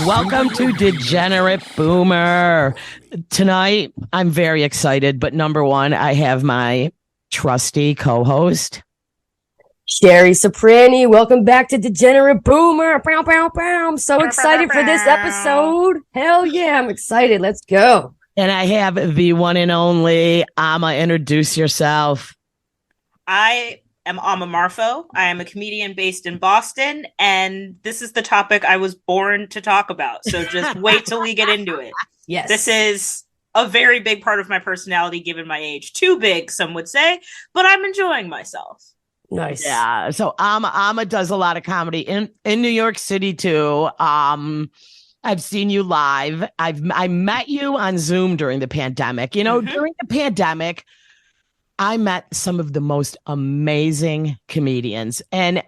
Welcome to Degenerate Boomer. Tonight, I'm very excited, but number one, I have my trusty co-host, Sherry Soprani. Welcome back to Degenerate Boomer. Bow, bow, bow. I'm so excited for this episode. Hell yeah, I'm excited. Let's go. And I have the one and only Amma. Introduce yourself. I am Amma Marfo. I am a comedian based in Boston, and this is the topic I was born to talk about. So just wait till we get into it. Yes. This is a very big part of my personality, given my age. Too big, some would say, but I'm enjoying myself. Nice. Yeah. So Amma does a lot of comedy in New York City too. I've seen you live. I met you on Zoom during the pandemic. You know, during the pandemic, I met some of the most amazing comedians. And,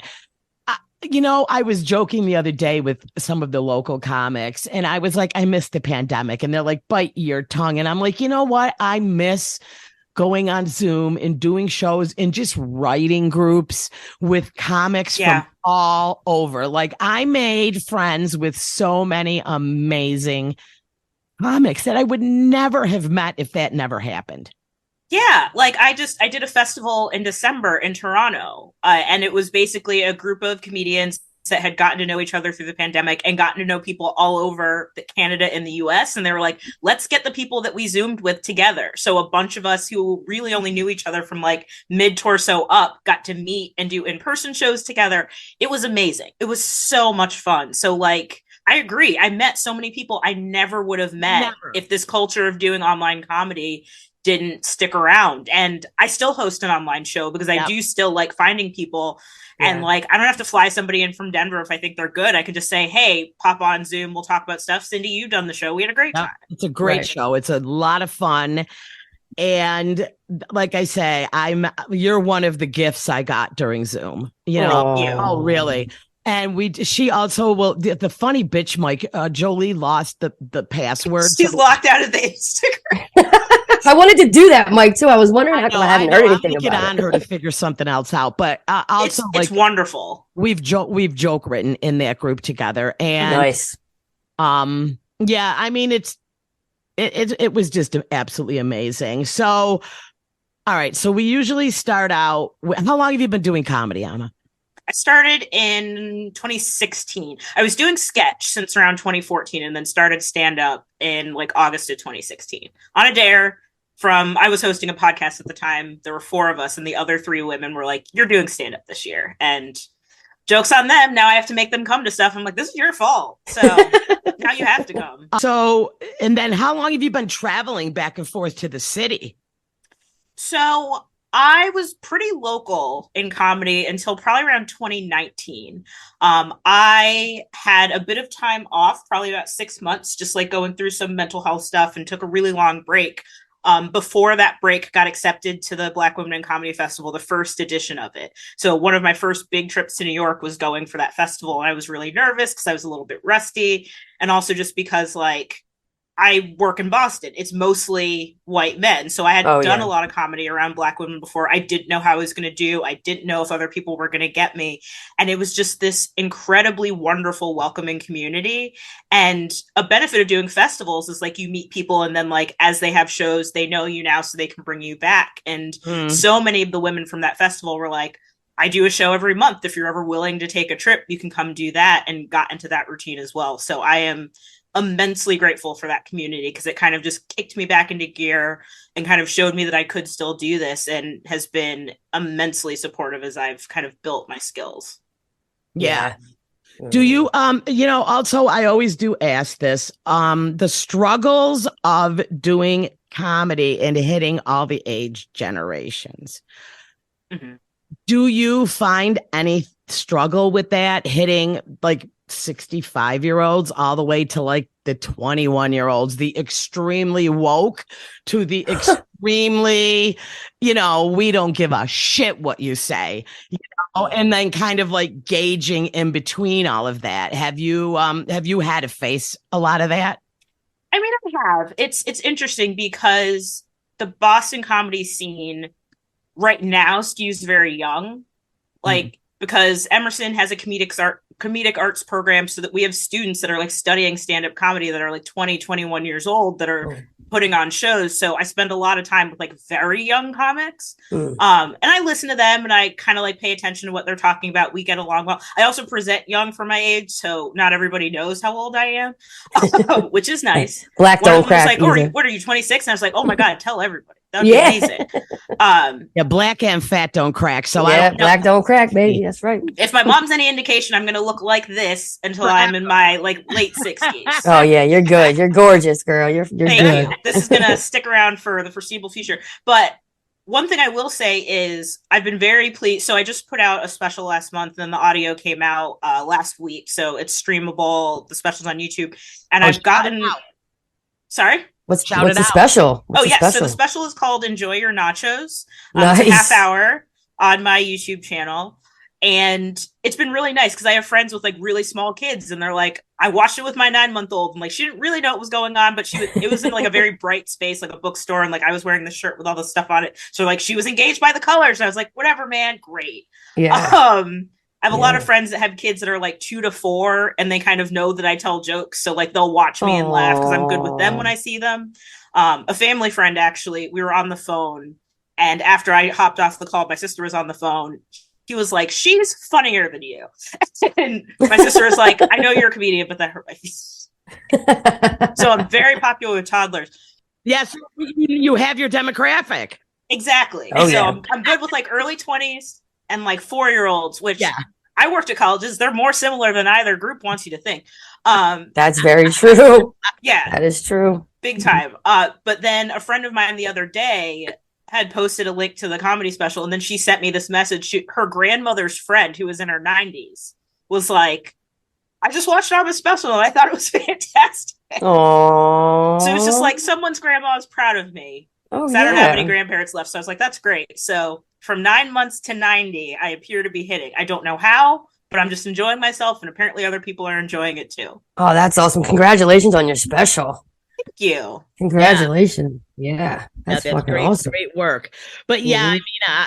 I was joking the other day with some of the local comics, and I was like, I miss the pandemic. And they're like, bite your tongue. And I'm like, you know what? I miss going on Zoom and doing shows and just writing groups with comics from all over. Like, I made friends with so many amazing comics that I would never have met if that never happened. Yeah, like I did a festival in December in Toronto, and it was basically a group of comedians that had gotten to know each other through the pandemic and gotten to know people all over Canada and the US. And they were like, let's get the people that we Zoomed with together. So a bunch of us who really only knew each other from like mid-torso up got to meet and do in-person shows together. It was amazing. It was so much fun. So like, I agree. I met so many people I never would have met if this culture of doing online comedy didn't stick around. And I still host an online show because I do still like finding people. And like, I don't have to fly somebody in from Denver if I think they're good. I can just say, hey, pop on Zoom. We'll talk about stuff. Cindy, you've done the show. We had a great time. It's a great show. It's a lot of fun. And like I say, you're one of the gifts I got during Zoom. You know, oh really? And she also the funny bitch, Mike, Jolie lost the password. She's locked out of the Instagram. I wanted to do that, Mike, too. I was wondering how come I haven't heard anything about it. Get on her to figure something else out. But also, it's wonderful. We've joke written in that group together, and nice. Yeah, I mean it was just absolutely amazing. So, all right, so we usually start out. How long have you been doing comedy, Amma? I started in 2016. I was doing sketch since around 2014 and then started stand-up in like August of 2016. On a dare I was hosting a podcast at the time. There were 4 of us and the other 3 women were like, you're doing stand-up this year. And joke's on them. Now I have to make them come to stuff. I'm like, this is your fault. So now you have to come. So, and then how long have you been traveling back and forth to the city? So I was pretty local in comedy until probably around 2019. I had a bit of time off, probably about 6 months, just like going through some mental health stuff, and took a really long break. Before that break, got accepted to the Black Women in Comedy Festival, the first edition of it. So one of my first big trips to New York was going for that festival. And I was really nervous because I was a little bit rusty. And also just because like, I work in Boston. It's mostly white men. So I had done a lot of comedy around Black women before. I didn't know how I was going to do. I didn't know if other people were going to get me. And it was just this incredibly wonderful, welcoming community. And a benefit of doing festivals is like you meet people and then like as they have shows, they know you now so they can bring you back. And so many of the women from that festival were like, I do a show every month. If you're ever willing to take a trip, you can come do that, and got into that routine as well. So I am immensely grateful for that community because it kind of just kicked me back into gear and kind of showed me that I could still do this, and has been immensely supportive as I've kind of built my skills. Yeah. Do you, also, I always do ask this, the struggles of doing comedy and hitting all the age generations. Do you find any struggle with that, hitting like 65-year-olds all the way to like the 21-year-olds, the extremely woke to the extremely, we don't give a shit what you say, and then kind of like gauging in between all of that. Have you had to face a lot of that? I mean, I have. It's interesting because the Boston comedy scene right now skews very young, because Emerson has a comedic comedic arts program, so that we have students that are like studying stand-up comedy that are like 20, 21 years old that are putting on shows. So I spend a lot of time with like very young comics. And I listen to them and I kind of like pay attention to what they're talking about. We get along well. I also present young for my age, so not everybody knows how old I am, which is nice. Black don't crack. Like, what are you, 26? And I was like, oh my God, tell everybody. That would be amazing. Yeah, black and fat don't crack. So black don't crack, baby. That's right. If my mom's any indication, I'm gonna look like this until I'm in my like late 60s. Oh yeah, you're good. You're gorgeous, girl. You're good. This is gonna stick around for the foreseeable future. But one thing I will say is I've been very pleased. So I just put out a special last month, and the audio came out last week. So it's streamable. The special's on YouTube, and I've gotten. Sorry. What's the special? So the special is called Enjoy Your Nachos. Nice. It's a half hour on my YouTube channel. And it's been really nice because I have friends with like really small kids, and they're like, I watched it with my 9-month-old, and like she didn't really know what was going on, but it was in like a very bright space, like a bookstore, and like I was wearing the shirt with all the stuff on it. So like she was engaged by the colors, and I was like, whatever, man, great. Yeah. I have a lot of friends that have kids that are like 2 to 4, and they kind of know that I tell jokes. So like they'll watch me and laugh because I'm good with them when I see them. A family friend, actually, we were on the phone, and after I hopped off the call, my sister was on the phone. He was like, she's funnier than you. And my sister was like, I know you're a comedian, but that hurt my feelings. So I'm very popular with toddlers. Yes, you have your demographic. Exactly. So I'm good with like early 20s. And like 4-year-olds, which I worked at colleges, they're more similar than either group wants you to think. That's very true. Yeah. That is true. Big time. But then a friend of mine the other day had posted a link to the comedy special, and then she sent me this message. Her grandmother's friend, who was in her 90s, was like, I just watched Amma's special and I thought it was fantastic. Aww. So it was just like, someone's grandma is proud of me. I don't have any grandparents left, so I was like, that's great. So from 9 months to 90, I appear to be hitting. I don't know how, but I'm just enjoying myself, and apparently other people are enjoying it too. Oh, that's awesome. Congratulations on your special. Thank you. Congratulations. Yeah. That's fucking great, awesome. Great work. But I mean,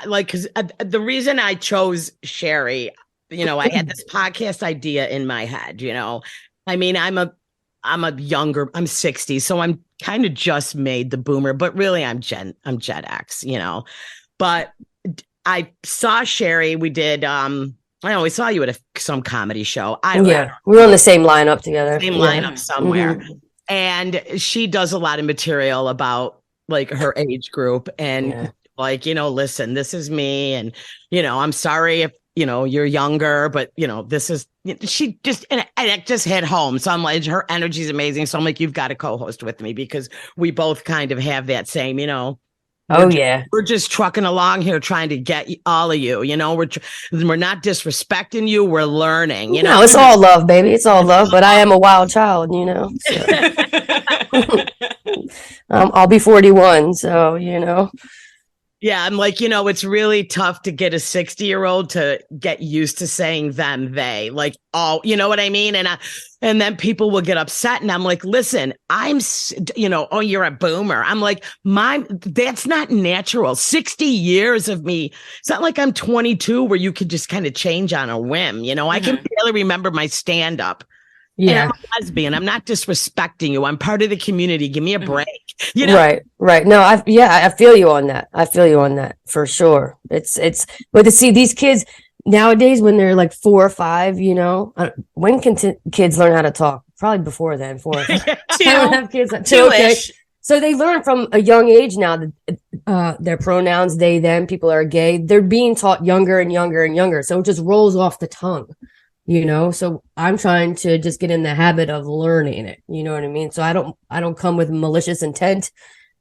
because the reason I chose Sherry, I had this podcast idea in my head, I mean, I'm 60, so I'm kind of just made the boomer, but really I'm Gen X, but I saw Sherry. We did, we saw you at some comedy show. We were on the same lineup together. Same lineup somewhere. Mm-hmm. And she does a lot of material about like her age group and like, listen, this is me. And, I'm sorry if, you're younger, but this is, she just, and it just hit home. So I'm like, her energy is amazing. So I'm like, you've got to co-host with me because we both kind of have that same, we're just trucking along here trying to get all of you, we're not disrespecting you. We're learning, No, it's all love, baby. It's all love, but I am a wild child, so. I'll be 41. So, Yeah, I'm like, it's really tough to get a 60-year-old to get used to saying them, they, like, all, you know what I mean? And then people will get upset, and I'm like, listen, you're a boomer. I'm like, that's not natural. 60 years of me. It's not like I'm 22 where you could just kind of change on a whim. I can barely remember my stand-up. Yeah, and I'm a lesbian. I'm not disrespecting you. I'm part of the community. Give me a break. Right. No, I feel you on that. I feel you on that for sure. It's, but to see these kids nowadays when they're like 4 or 5, when can kids learn how to talk? Probably before then. 4 or 5. I don't have kids. 2-ish. Okay. So they learn from a young age now that their pronouns, they, them, people are gay. They're being taught younger and younger and younger. So it just rolls off the tongue. So I'm trying to just get in the habit of learning it. You know what I mean? So I don't come with malicious intent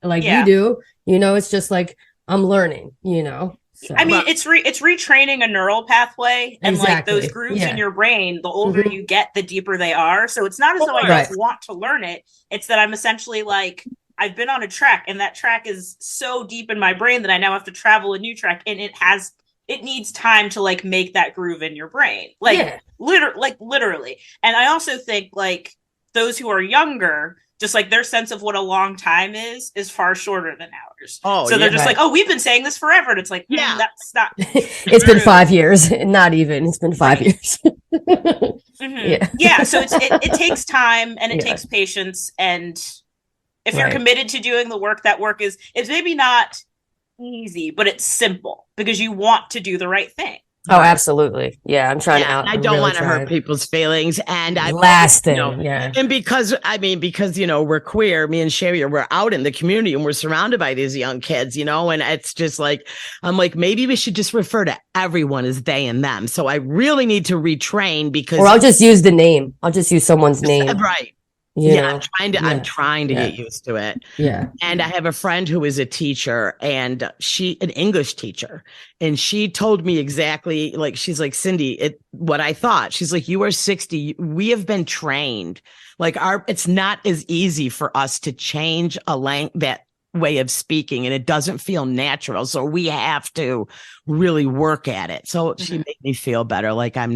like you do. It's just like I'm learning, So. I mean, it's retraining a neural pathway, and like those grooves in your brain, the older you get, the deeper they are. So it's not as though I don't want to learn it. It's that I'm essentially like, I've been on a track, and that track is so deep in my brain that I now have to travel a new track, and it needs time to like make that groove in your brain. Literally. And I also think like those who are younger, Just like their sense of what a long time is far shorter than ours. Oh, so they're just right. like, oh, we've been saying this forever. And it's like, Yeah. that's not It's been 5 years. Not even. It's been 5 years. Yeah. So it takes time and it Yeah. takes patience. And if you're Right. committed to doing the work, that work is maybe not easy, but it's simple because you want to do the right thing. Oh, absolutely. Yeah, I'm trying Yeah, out. I don't really want to hurt trying. people's feelings. And I Last thing, you know, yeah. and because you know, we're queer, me and Sherry, we're out in the community and we're surrounded by these young kids, you know, and it's just like, I'm like, maybe we should just refer to everyone as they and them. So I really need to retrain because, Or I'll just use the name. I'll just use someone's name. right. You Yeah, know? I'm trying to get used to it. Yeah. And I have a friend who is a teacher and an English teacher. And she told me exactly, like, she's like, Cindy, what I thought. She's like, you are 60. We have been trained. Like it's not as easy for us to change that way of speaking. And it doesn't feel natural. So we have to really work at it. So she made me feel better. Like I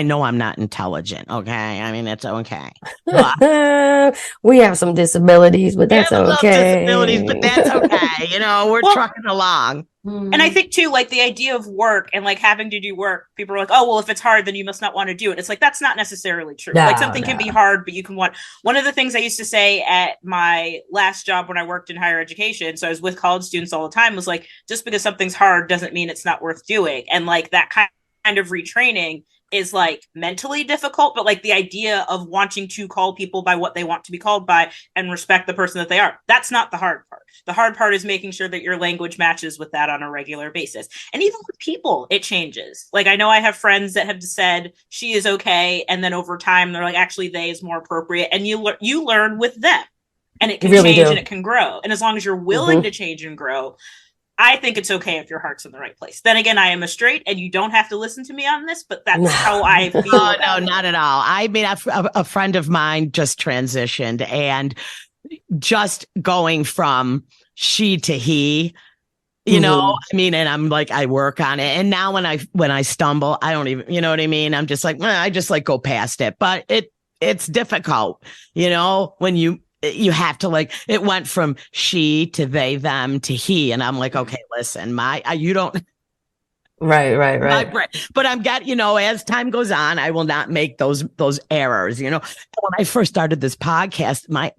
know I'm not intelligent. Okay. I mean, it's okay. We have some disabilities, but that's okay. Disabilities, but that's okay. You know, we're trucking along. And I think too, like the idea of work and like having to do work, people are like, oh, well, if it's hard, then you must not want to do it. It's like, that's not necessarily true. No, like something can be hard, but you can want. One of the things I used to say at my last job when I worked in higher education, so I was with college students all the time, was like, just because something's hard doesn't mean it's not worth doing. And like that kind of retraining is like mentally difficult, but like the idea of wanting to call people by what they want to be called by and respect the person that they are, that's not the hard part. The hard part is making sure that your language matches with that on a regular basis. And even with people, it changes. Like I know I have friends that have said she is okay, and then over time they're like, actually they is more appropriate, and you learn with them, and it can really change do. and it can grow. And as long as you're willing to change and grow, I think it's okay if your heart's in the right place. Then again, I am a straight, and you don't have to listen to me on this, but that's how I feel. Oh, no, not at all. I mean, a friend of mine just transitioned, and just going from she to he, you know, I mean, and I'm like, I work on it. And now when I stumble, I don't even, you know what I mean? I'm just like, I just like go past it, but it's difficult, you know, when you have to like, it went from she to they, them to he. And I'm like, okay, listen, you don't. Right. But you know, as time goes on, I will not make those errors, you know. When I first started this podcast, my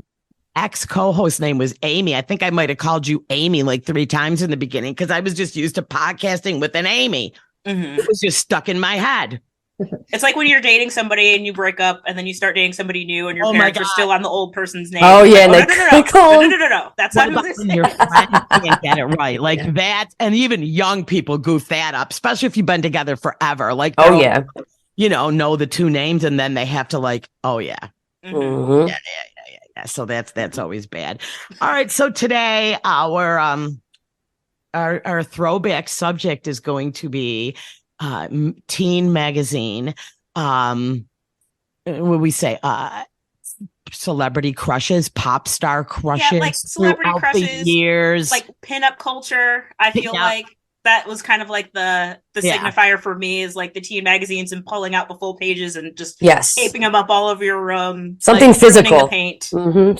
ex co-host name was Amy. I think I might have called you Amy like 3 times in the beginning because I was just used to podcasting with an Amy. It was just stuck in my head. It's like when you're dating somebody and you break up and then you start dating somebody new and your parents are still on the old person's name. Oh, yeah. Like, no. That's not who this is. Your friends can't get it right. Like that. And even young people goof that up, especially if you've been together forever. Like, you know the 2 names and then they have to like, oh, yeah. Yeah. So that's always bad. All right. So today our throwback subject is going to be teen magazine. What we say? Celebrity crushes, pop star crushes, like celebrity crushes, years, like pinup culture. I feel like that was kind of like the signifier for me is like the teen magazines and pulling out the full pages and just taping them up all over your room. Something like, physical. Paint.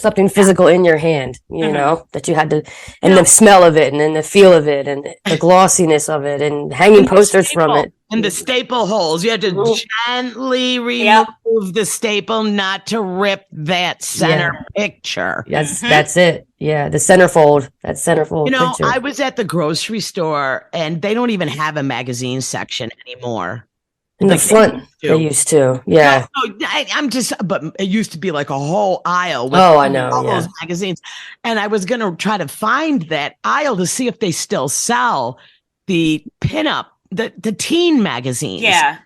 Something physical in your hand, you know, that you had to, and the smell of it and then the feel of it and the glossiness of it and hanging posters from it. And the staple holes. You had to gently remove the staple not to rip that center picture. Yes, that's it. Yeah, the centerfold. That centerfold. You know, picture. I was at the grocery store and they don't even have a magazine section anymore. In the front, they used to. Yeah. No, but it used to be like a whole aisle with I know, all those magazines. And I was going to try to find that aisle to see if they still sell the pinup, the teen magazines. Yeah.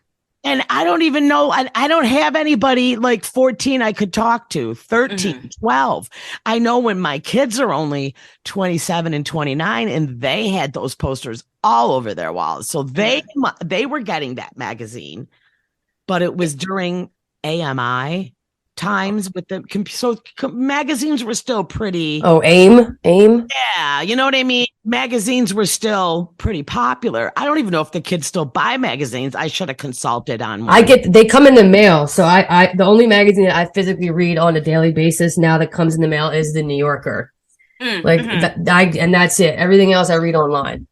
And I don't even know. I don't have anybody like 14 I could talk to, 13, 12. I know when my kids are only 27 and 29 and they had those posters all over their walls. So they were getting that magazine, but it was during AMI times with the magazines were still pretty. Oh, AIM. Yeah, you know what I mean? Magazines were still pretty popular. I don't even know if the kids still buy magazines. I should have consulted on one. They come in the mail. So the only magazine that I physically read on a daily basis now that comes in the mail is the New Yorker. And that's it. Everything else I read online.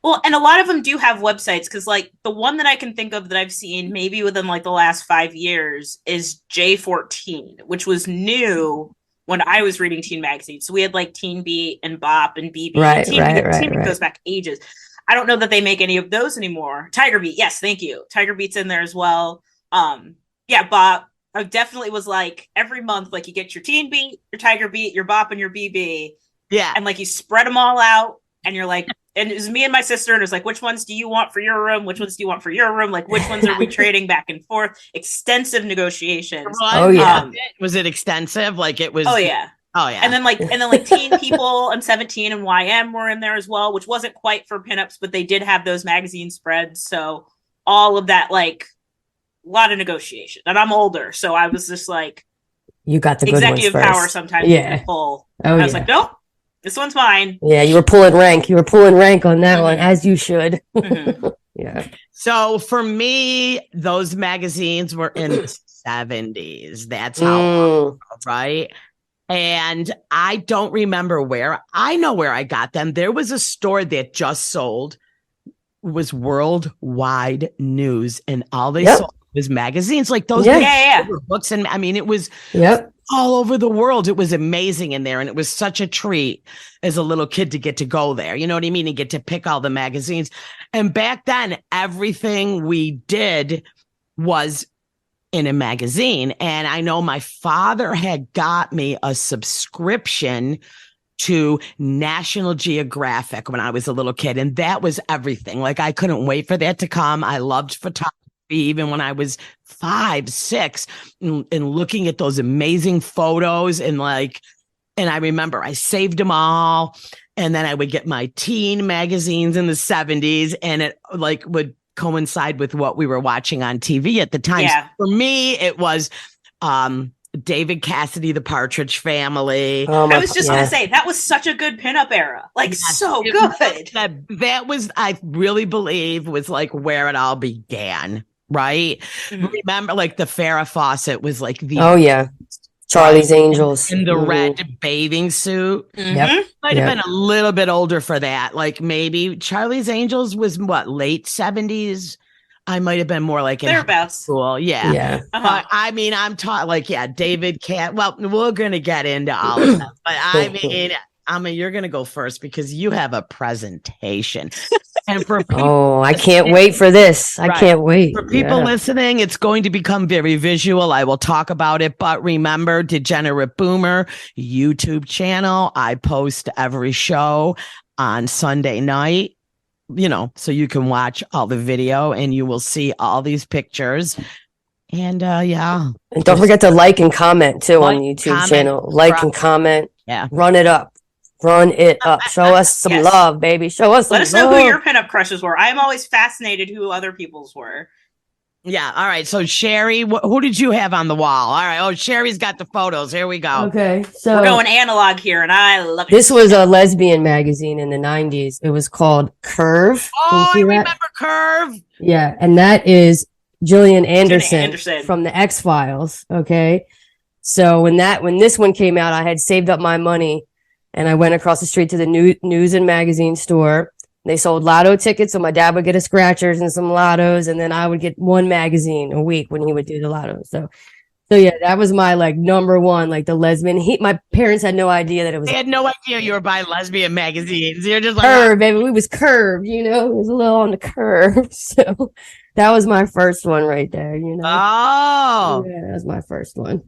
Well, and a lot of them do have websites, because like the one that I can think of that I've seen maybe within like the last 5 years is J14, which was new when I was reading teen magazines. So we had like Teen Beat and Bop and BB. Right. Teen Beat goes back ages. I don't know that they make any of those anymore. Tiger Beat, yes, thank you. Tiger Beat's in there as well. Yeah, Bop. I definitely was like every month, like you get your Teen Beat, your Tiger Beat, your Bop, and your BB. Yeah, and like you spread them all out, and you're like. And it was me and my sister, and it was like, which ones do you want for your room? Which ones do you want for your room? Like, which ones are we trading back and forth? Extensive negotiations. Oh, yeah. Was it extensive? Like it was. Oh, yeah. And then like Teen People and 17 and YM were in there as well, which wasn't quite for pinups, but they did have those magazine spreads. So all of that, like a lot of negotiation. And I'm older, so I was just like, you got the executive good ones power first. sometimes. Yeah. Pull. Oh, I was like, nope. This one's mine. Yeah, you were pulling rank. On that one, as you should. Yeah. So for me, those magazines were in the 70s. That's how, right? And I don't remember where. I know where I got them. There was a store that just sold, was Worldwide News, and all they sold was magazines, like those books. And I mean, it was all over the world. It was amazing in there. And it was such a treat as a little kid to get to go there. You know what I mean? And get to pick all the magazines. And back then, everything we did was in a magazine. And I know my father had got me a subscription to National Geographic when I was a little kid. And that was everything. Like, I couldn't wait for that to come. I loved photography even when I was 5, 6, and looking at those amazing photos. And I remember I saved them all. And then I would get my teen magazines in the 70s, and it like would coincide with what we were watching on TV at the time. Yeah. So for me, it was David Cassidy, The Partridge Family. I was just going to say, that was such a good pinup era. Like, so good. That was, I really believe, was like where it all began, right? Mm-hmm. Remember, like the Farrah Fawcett was like the Charlie's Angels in the red bathing suit. Mm-hmm. Might have been a little bit older for that. Like maybe Charlie's Angels was what, late 70s. I might have been more like in thereabouts. School. Yeah. Uh-huh. But I mean, I'm taught like, David Cat. Well, we're gonna get into all of that. But I mean, you're gonna go first because you have a presentation. And for people I can't wait for this. I can't wait. For people listening, it's going to become very visual. I will talk about it. But remember, Degenerate Boomer YouTube channel. I post every show on Sunday night, so you can watch all the video and you will see all these pictures. And and don't forget to like and comment too on the YouTube channel. Like and comment. Yeah. Run it up. Show us some love, baby. Show us some love. Let us know who your pinup crushes were. I'm always fascinated who other people's were. Yeah. All right. So Sherry, who did you have on the wall? All right. Oh, Sherry's got the photos. Here we go. Okay. So we're going analog here, and I love it. This was a lesbian magazine in the 90s. It was called Curve. Oh, I remember Curve. Yeah. And that is Gillian Anderson from the X-Files. Okay. So when this one came out, I had saved up my money and I went across the street to the news and magazine store. They sold lotto tickets, so my dad would get a scratchers and some lottos, and then I would get one magazine a week when he would do the lotto. So yeah, that was my like number one, like the lesbian. My parents had no idea that it was. They had no idea you were buying lesbian magazines. You're just like curve, baby. We was curved, it was a little on the curve. So that was my first one right there. Oh, yeah, that was my first one.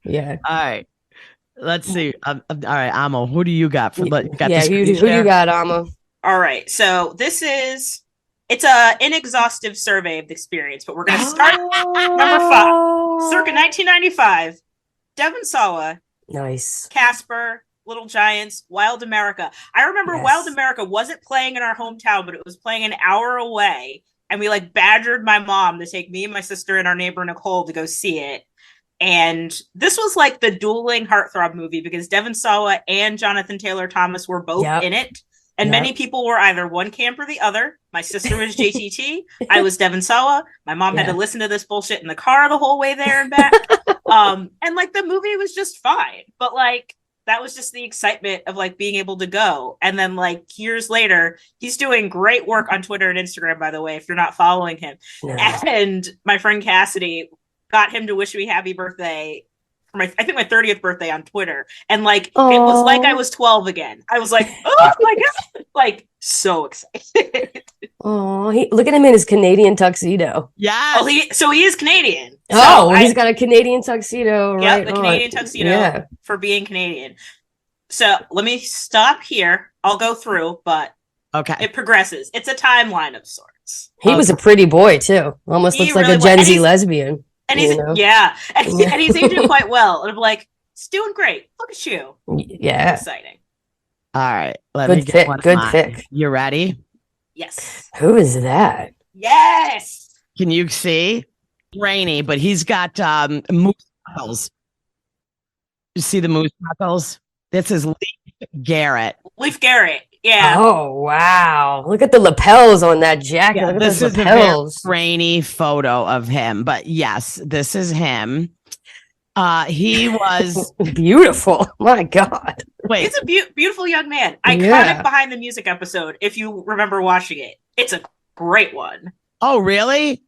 Yeah. All right. Let's see. All right, Amma, who do you got? Who you got, Amma? All right, so it's a inexhaustive survey of the experience, but we're going to start number 5, circa 1995. Devon Sawa, nice. Casper, Little Giants, Wild America. I remember Wild America wasn't playing in our hometown, but it was playing an hour away, and we like badgered my mom to take me and my sister and our neighbor Nicole to go see it. And this was like the dueling heartthrob movie because Devon Sawa and Jonathan Taylor Thomas were both in it. And many people were either one camp or the other. My sister was JTT. I was Devon Sawa. My mom had to listen to this bullshit in the car the whole way there and back. And like the movie was just fine. But like that was just the excitement of like being able to go. And then like years later, he's doing great work on Twitter and Instagram, by the way, if you're not following him. And my friend Cassidy got him to wish me happy birthday for I think my 30th birthday on Twitter. And like, it was like I was 12 again. I was like, oh my God, like so excited. Oh, look at him in his Canadian tuxedo. Yeah. Oh, he is Canadian. So he's got a Canadian tuxedo. Yeah, the Canadian tuxedo for being Canadian. So let me stop here. I'll go through, but it progresses. It's a timeline of sorts. He was a pretty boy too. Almost looks like a Gen Z lesbian. And he's and he's aging quite well. And I'm like, it's doing great. Look at you. Yeah. Exciting. All right. Let me get one. Good pick. You ready? Yes. Who is that? Yes. Can you see? Rainy, but he's got moose knuckles. You see the moose knuckles? This is Leif Garrett. Leif Garrett. Yeah. Oh wow! Look at the lapels on that jacket. Yeah, Look at this those is lapels. a very grainy photo of him, but yes, this is him. He was beautiful. My God. Wait, he's a beautiful young man. Iconic behind the music episode. If you remember watching it, it's a great one. Oh, really?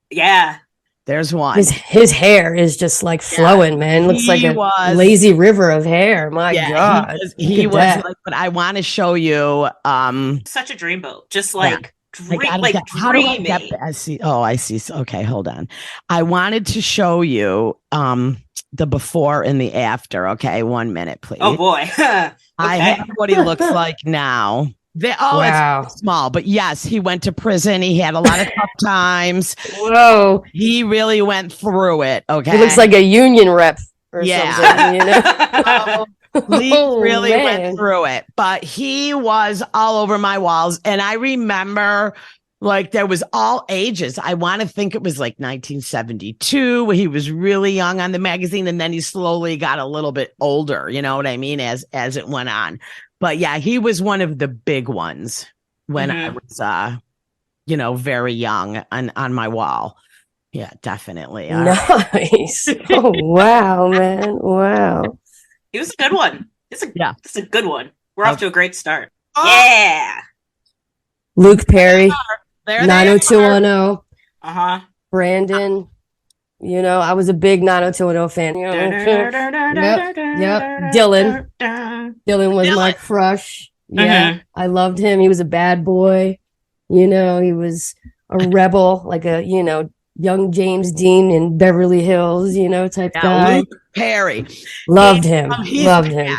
Yeah. There's one. His hair is just like flowing, man. Looks like a lazy river of hair. My God. He was like, but I want to show you such a dreamboat. Just like dreamy. How do I get I see. Oh, I see. Okay, hold on. I wanted to show you the before and the after. Okay, 1 minute, please. Oh boy. Okay. I have what he looks like now. It's small, but yes, he went to prison. He had a lot of tough times. Whoa. He really went through it. Okay. He looks like a union rep or something, you know? Lee really went through it, but he was all over my walls. And I remember like there was all ages. I want to think it was like 1972 where he was really young on the magazine. And then he slowly got a little bit older, you know what I mean? As it went on. But yeah, he was one of the big ones when I was, very young on my wall. Yeah, definitely. Nice. Oh, wow, man. Wow. It was a good one. It's a good one. We're off to a great start. Oh. Yeah. Luke Perry, there 90210. Uh-huh. Brandon. You know, I was a big 90210 fan. You know? Yep. Dylan was my crush. Yeah. I loved him. He was a bad boy. You know, he was a rebel, like a, young James Dean in Beverly Hills, type guy. Luke Perry. Loved him. Loved him.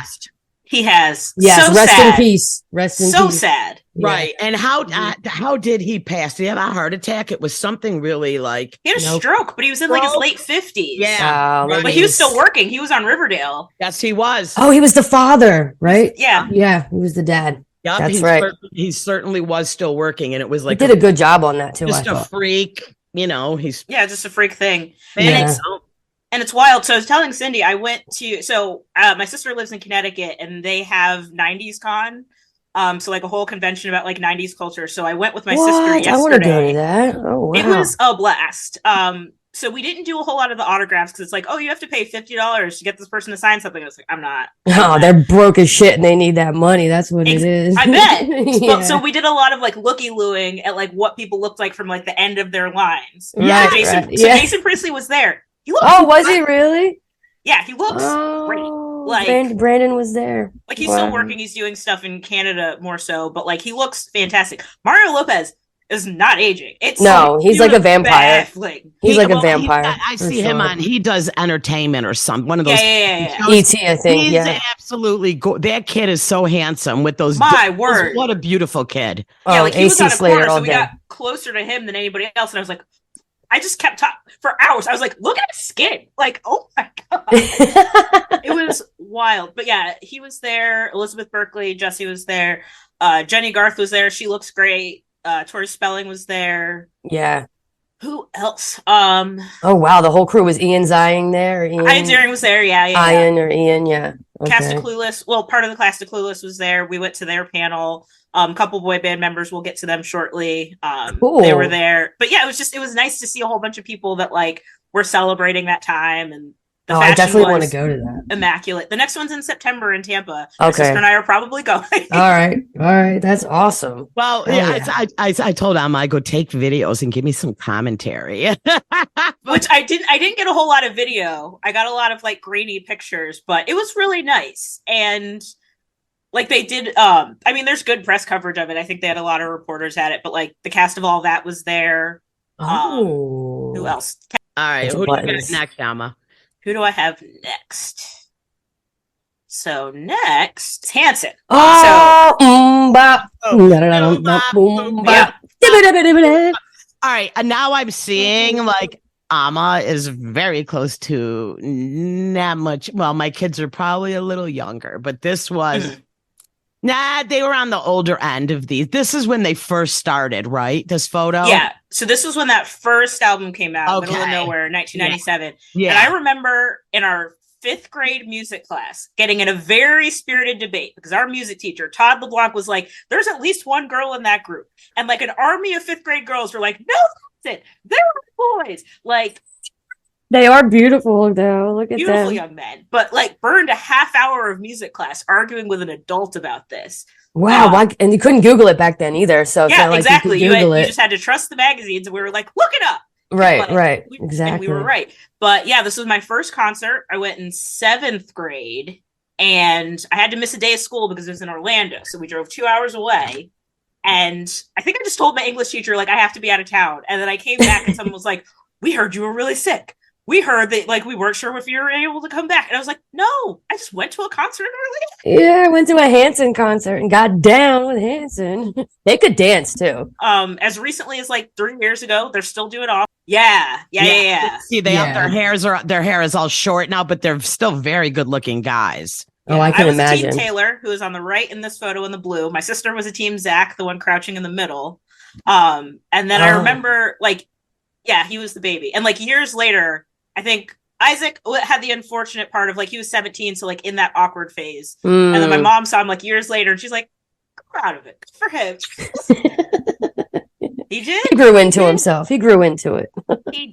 He has. Yes. So rest sad. in peace. Rest in peace. So sad. Right. Yeah. And how did he pass? Did he have a heart attack? It was something really like he had a stroke, but he was in like his late 50s. Yeah. But he was still working. He was on Riverdale. Yes, he was. Oh, he was the father, right? Yeah. Yeah, he was the dad. Yep, that's right. He certainly was still working, and it was like he did a good job on that too. Just a freak, he's just a freak thing. And it's wild. So I was telling Cindy, I went to my sister lives in Connecticut, and they have 90s Con. So like a whole convention about like 90s culture. So I went with my sister yesterday. I want to go to that. Oh wow. It was a blast. So we didn't do a whole lot of the autographs because it's like, oh, you have to pay $50 to get this person to sign something. I was like, I'm not. They're broke as shit and they need that money. That's what it is. I bet. So we did a lot of like looky-looing at like what people looked like from like the end of their lines. Yeah. Jason Priestley was there. Was he really? Yeah, he looks great. Like Brandon was there. Like he's still working. He's doing stuff in Canada more so, but like he looks fantastic. Mario Lopez is not aging. He's like a vampire. He's like a vampire. I see him on. He does entertainment or something. One of those. Yeah. E.T. I think. He's absolutely that kid is so handsome with those. My word! What a beautiful kid. Yeah, like he was on a corner, so we got closer to him than anybody else, and I was like, I just kept talking for hours. I was like, look at his skin. Like, oh my God. It was wild. But yeah, he was there. Elizabeth Berkley, Jesse was there. Jenny Garth was there. She looks great. Tori Spelling was there. Yeah. Who else? Oh wow, the whole crew was Ian Zion there. Ian Ziering was there. Yeah. Ian or Ian, yeah. Cast of Clueless. Well, part of the cast of Clueless was there. We went to their panel. Couple boy band members. We'll get to them shortly. Cool. They were there. But yeah, it was nice to see a whole bunch of people that like were celebrating that time, and the I definitely want to go to that. Immaculate. The next one's in September in Tampa. Okay. My sister and I are probably going. All right, that's awesome. Well, I told Amma I go take videos and give me some commentary. Which I didn't get a whole lot of video. I got a lot of like grainy pictures, but it was really nice. And like they did, there's good press coverage of it. I think they had a lot of reporters at it, but like the cast of all that was there. Who else? All right, who do you got next, Amma? Who do I have next? So next, Hanson. All right, and now I'm seeing like Amma is very close to not much. Well, my kids are probably a little younger, but this was they were on the older end of these. This is when they first started, right? This photo? Yeah. So this was when that first album came out, Middle of Nowhere, 1997. Yeah. And I remember in our 5th grade music class getting in a very spirited debate because our music teacher, Todd LeBlanc, was like, there's at least one girl in that group. And like an army of 5th grade girls were like, no, that's it. They're boys. Like, they are beautiful though. Look at beautiful them. Young men. But like burned a half hour of music class arguing with an adult about this. Wow, and you couldn't Google it back then either. So it's not like exactly. You You just had to trust the magazines, and we were like, look it up. Right, exactly. And we were right. But yeah, this was my first concert. I went in 7th grade, and I had to miss a day of school because it was in Orlando. So we drove 2 hours away. And I think I just told my English teacher, like, I have to be out of town. And then I came back and someone was like, we heard you were really sick. We heard that, like, we weren't sure if you were able to come back. And I was like, no, I just went to a concert in Orlando. Yeah, I went to a Hanson concert and got down with Hanson. They could dance too. As recently as like 3 years ago, they're still doing off. Yeah. See, they have their hair is all short now, but they're still very good looking guys. Oh, I can imagine. I was a Team Taylor, who is on the right in this photo in the blue. My sister was a Team Zach, the one crouching in the middle. And then I remember, like, he was the baby. And like years later, I think Isaac had the unfortunate part of like he was 17, so like in that awkward phase. And then my mom saw him like years later, and she's like, I'm proud of it. Good for him. He did. He grew into himself. He grew into it. He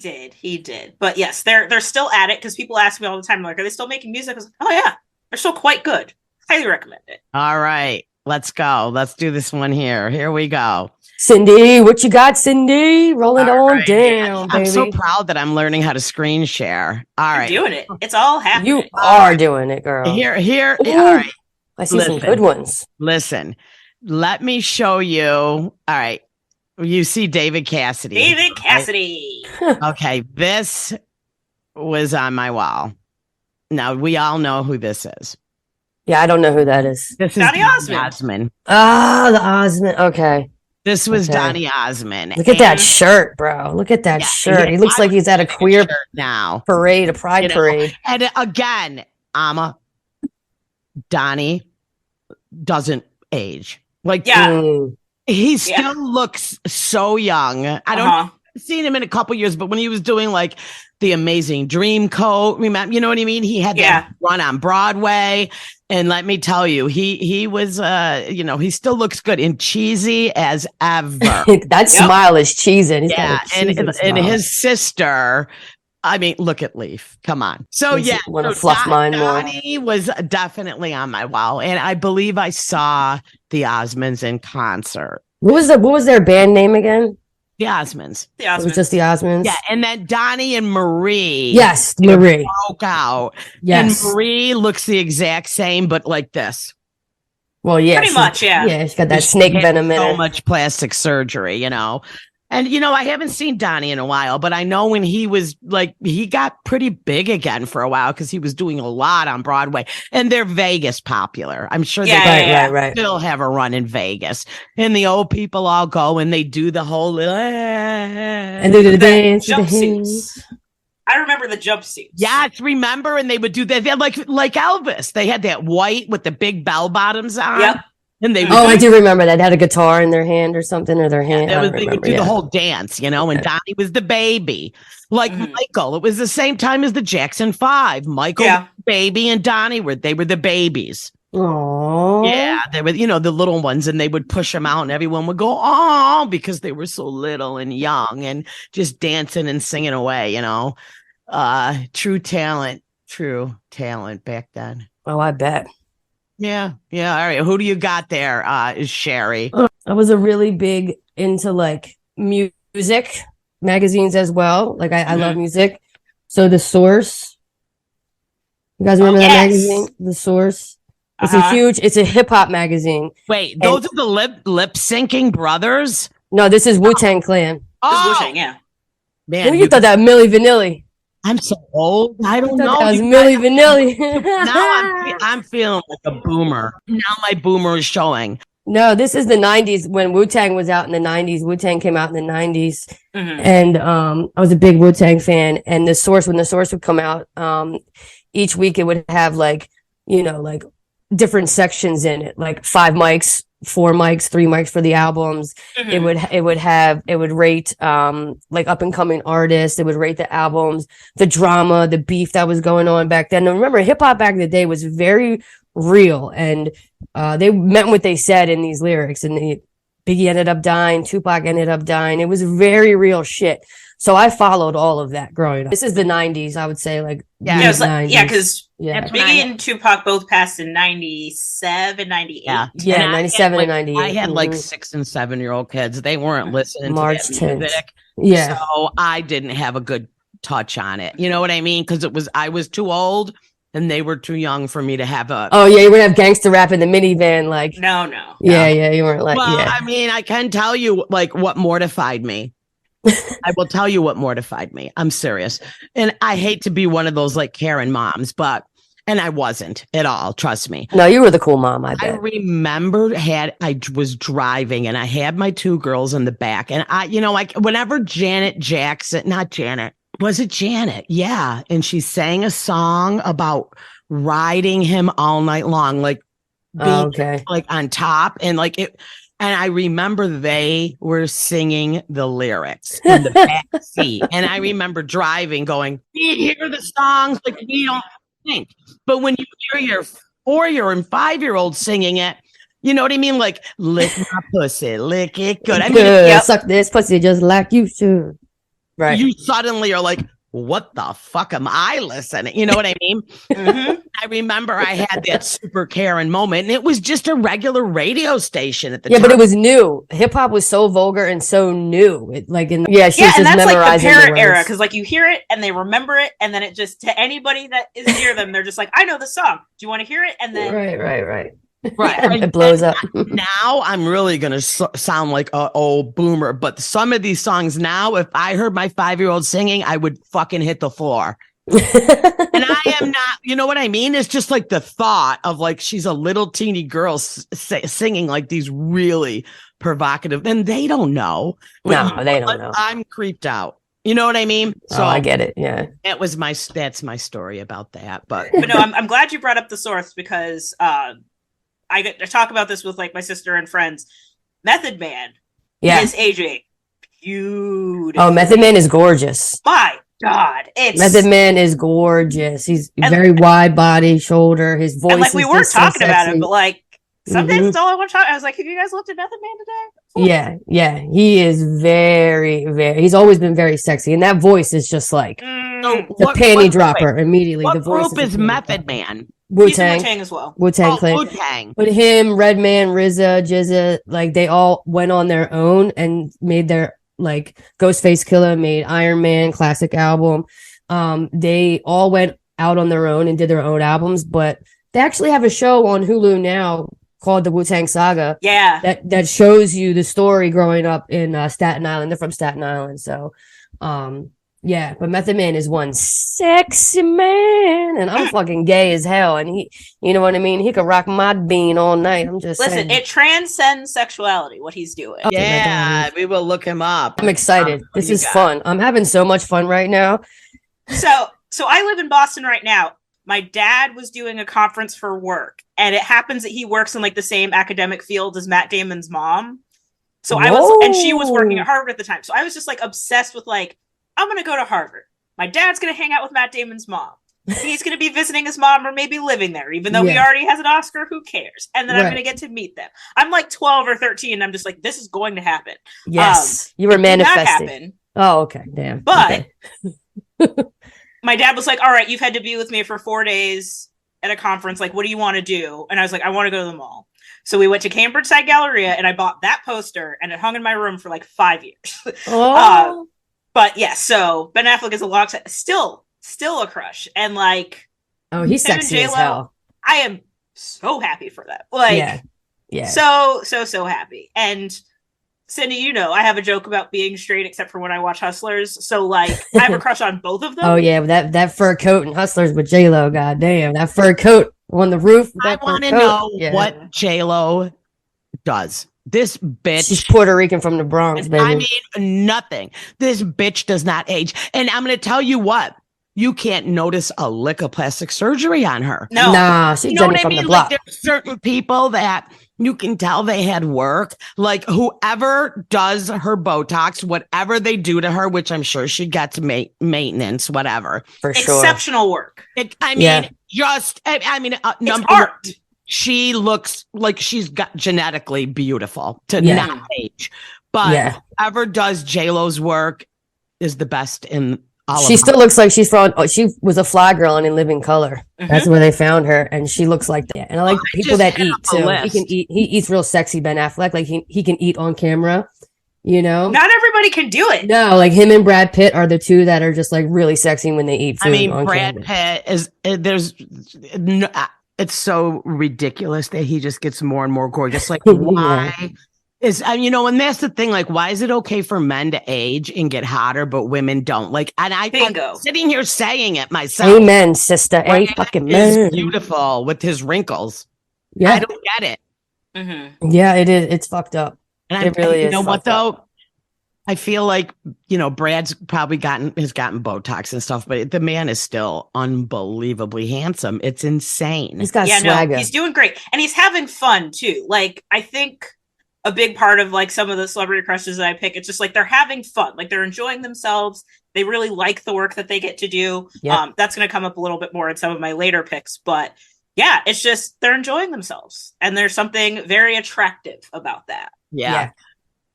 did. But yes, they're still at it because people ask me all the time, like, are they still making music? I was like, oh yeah, they're still quite good. Highly recommend it. All right, let's go. Let's do this one here. Here we go. Cindy, what you got, Cindy? Roll it on down, baby. I'm so proud that I'm learning how to screen share. All right. You're doing it. It's all happening. You are doing it, girl. Here. Ooh, all right. I see some good ones. Listen, let me show you. All right. You see David Cassidy. David Cassidy. Right? Okay. This was on my wall. Now, we all know who this is. Yeah, I don't know who that is. This is Donny Osmond. Ah, the Osmond. Okay. This was Donny Osmond. Look at that shirt, bro. Look at that shirt. He looks like he's at a queer parade, a pride parade. And again, Donny doesn't age. Like, he still looks so young. I don't seen him in a couple years, but when he was doing like the Amazing Dreamcoat, remember, you know what I mean? He had that run on Broadway. And let me tell you, he was, he still looks good and cheesy as ever. That smile is cheesing. And his sister, I mean, look at Leaf. Come on. So want to fluff mine more. Donny was definitely on my wall, and I believe I saw the Osmonds in concert. What was their band name again? The Osmonds. It was just the Osmonds. Yeah, and then Donny and Marie. Yes, Marie broke out. Yes, and Marie looks the exact same, but like this. Well, yeah, pretty much. Yeah, she's got that snake venom in her. So much plastic surgery, And, I haven't seen Donny in a while, but I know when he was like, he got pretty big again for a while because he was doing a lot on Broadway, and they're Vegas popular. I'm sure they still have a run in Vegas, and the old people all go and they do the whole and they do the dance. Jumpsuits. I remember the jumpsuits. Yes, remember? And they would do that. They had like Elvis. They had that white with the big bell bottoms on. Yep. And they would I do remember that. They had a guitar in their hand or something, or their hand. they would do the whole dance, and Donnie was the baby. Like Michael, it was the same time as the Jackson 5. Michael was the baby and Donnie were the babies. Oh, yeah, they were, the little ones, and they would push them out, and everyone would go, oh, because they were so little and young and just dancing and singing away, true talent back then. Oh, I bet. Yeah. All right. Who do you got there? Is Sherry? I was a really big into like music magazines as well. Like I love music. So The Source. You guys remember that magazine? The Source. It's a hip hop magazine. Wait, those are the lip syncing brothers? No, this is Wu-Tang Clan. Oh, Wu-Tang, yeah. Man, you thought that Milli Vanilli. I'm so old. I don't know. That was Milli Vanilli. Now I'm feeling like a boomer. Now my boomer is showing. No, this is the 90s when Wu-Tang was out in the 90s. Wu-Tang came out in the 90s. And I was a big Wu-Tang fan. And when The Source would come out, each week it would have like different sections in it, like 5 mics, 4 mics, 3 mics for the albums. It would rate like up and coming artists. It would rate the albums, the drama, the beef that was going on back then. And remember, hip hop back in the day was very real, and they meant what they said in these lyrics. And Biggie ended up dying, Tupac ended up dying. It was very real shit. So I followed all of that growing up. This is the 90s, I would say, like because Biggie and Tupac both passed in 97, 98. Yeah, 97 and 98. I had like 6 and 7-year-old kids. They weren't listening March to that 10th. music. Yeah. So I didn't have a good touch on it. You know what I mean? Because I was too old and they were too young for me to have a... Oh, yeah, you wouldn't have gangster rap in the minivan, like... No. Yeah, you weren't like... Well, I mean, I can tell you, like, what mortified me. I will tell you what mortified me. I'm serious. And I hate to be one of those, like, Karen moms, and I wasn't at all, trust me. No, you were the cool mom, I bet. I remember I was driving, and I had my 2 girls in the back, and whenever Janet Jackson... Not Janet. Was it Janet? Yeah. And she sang a song about riding him all night long, like being like on top, and like it. And I remember they were singing the lyrics in the back seat. And I remember driving going, we hear the songs like we don't think. But when you hear your 4-year and 5-year-old singing it, you know what I mean? Like, lick my pussy, lick it good. I mean, suck this pussy just like you should. Right. You suddenly are like, what the fuck am I listening? You know what I mean? I remember I had that super Karen moment, and it was just a regular radio station at the time. Yeah, but it was new. Hip hop was so vulgar and so new. She was and just that's like the parent the era, because like you hear it and they remember it, and then it just, to anybody that is near them, they're just like, I know the song. Do you want to hear it? And then right. It blows up. Now I'm really going to sound like an old boomer, but some of these songs now, if I heard my 5-year-old singing, I would fucking hit the floor. And I am not, you know what I mean? It's just like the thought of like, she's a little teeny girl singing like these really provocative, and they don't know. No, they don't know. I'm creeped out. You know what I mean? So I get it. Yeah. That's my story about that. But no, I'm glad you brought up The Source, because, I get to talk about this with like my sister and friends. Method Man is AJ. Beautiful. Oh, Method Man is gorgeous. My God. Method Man is gorgeous. He's very wide body, shoulder. His voice. And like we weren't talking about him, but like some days it's all I want to talk. I was like, have you guys looked at Method Man today? Yeah. He is very, very, he's always been very sexy. And that voice is just like the panty dropper immediately. What the voice group is Method Man? Wu-Tang as well. Wu-Tang Clan. Wu-Tang. But him, Redman, RZA, Jizza, like they all went on their own and made their, like, Ghostface Killah made Iron Man classic album. They all went out on their own and did their own albums, but they actually have a show on Hulu now called the Wu-Tang Saga. Yeah. That shows you the story growing up in Staten Island. They're from Staten Island, so yeah, but Method Man is one sexy man, and I'm fucking gay as hell, and he, you know what I mean? He could rock my bean all night. I'm just saying. It transcends sexuality, what he's doing. Yeah, we will look him up. I'm excited. This is fun. I'm having so much fun right now. So I live in Boston right now. my dad was doing a conference for work, and it happens that he works in like the same academic field as Matt Damon's mom. So I was, and she was working at Harvard at the time. So I was just like obsessed with like, I'm going to go to Harvard. My dad's going to hang out with Matt Damon's mom. He's going to be visiting his mom or maybe living there, even though he already has an Oscar. Who cares? And then I'm going to get to meet them. I'm like 12 or 13. And I'm just like, this is going to happen. Yes. You were manifesting. Oh, okay. Damn. But my dad was like, all right, you've had to be with me for 4 days at a conference. Like, what do you want to do? And I was like, I want to go to the mall. So we went to Cambridge Side Galleria, and I bought that poster, and it hung in my room for like 5 years. Oh. But yeah, so Ben Affleck is a long time, still a crush, and like, oh, he's sexy as hell. I am so happy for that. Like, yeah, so happy. And Cindy, you know, I have a joke about being straight, except for when I watch Hustlers. So like, I have a crush on both of them. Oh yeah, that fur coat and Hustlers with J-Lo. God damn, that fur coat on the roof. I want to know what J-Lo does. This bitch. She's Puerto Rican from the Bronx, baby. I mean, nothing. This bitch does not age. And I'm going to tell you what. You can't notice a lick of plastic surgery on her. No. Nah, she's done it from the block. Like, there's certain people that you can tell they had work. Like, whoever does her Botox, whatever they do to her, which I'm sure she gets maintenance, whatever. For sure. Exceptional work. Number art. One, she looks like she's got genetically beautiful to not age. But whoever does J-Lo's work is the best in all she still looks like she's from, she was a fly girl in Living Color. That's where they found her, and she looks like that. And I like people that eat too. He can eat. He eats real sexy, Ben Affleck. Like he can eat on camera. You know, not everybody can do it. No, like him and Brad Pitt are the two that are just like really sexy when they eat food. I mean, Brad Pitt is it's so ridiculous that he just gets more and more gorgeous. Like, why is, and that's the thing. Like, why is it okay for men to age and get hotter, but women don't? Like, and I'm sitting here saying it myself. Amen, sister. A fucking man. Beautiful with his wrinkles. Yeah, I don't get it. Yeah, it is. It's fucked up. And it really is. You know what though? I feel like, Brad's probably has gotten Botox and stuff, but the man is still unbelievably handsome. It's insane. He's got swagger. No, he's doing great. And he's having fun too. Like, I think a big part of like some of the celebrity crushes that I pick, it's just like they're having fun. Like, they're enjoying themselves. They really like the work that they get to do. Yep. That's going to come up a little bit more in some of my later picks, but yeah, it's just they're enjoying themselves. And there's something very attractive about that. Yeah.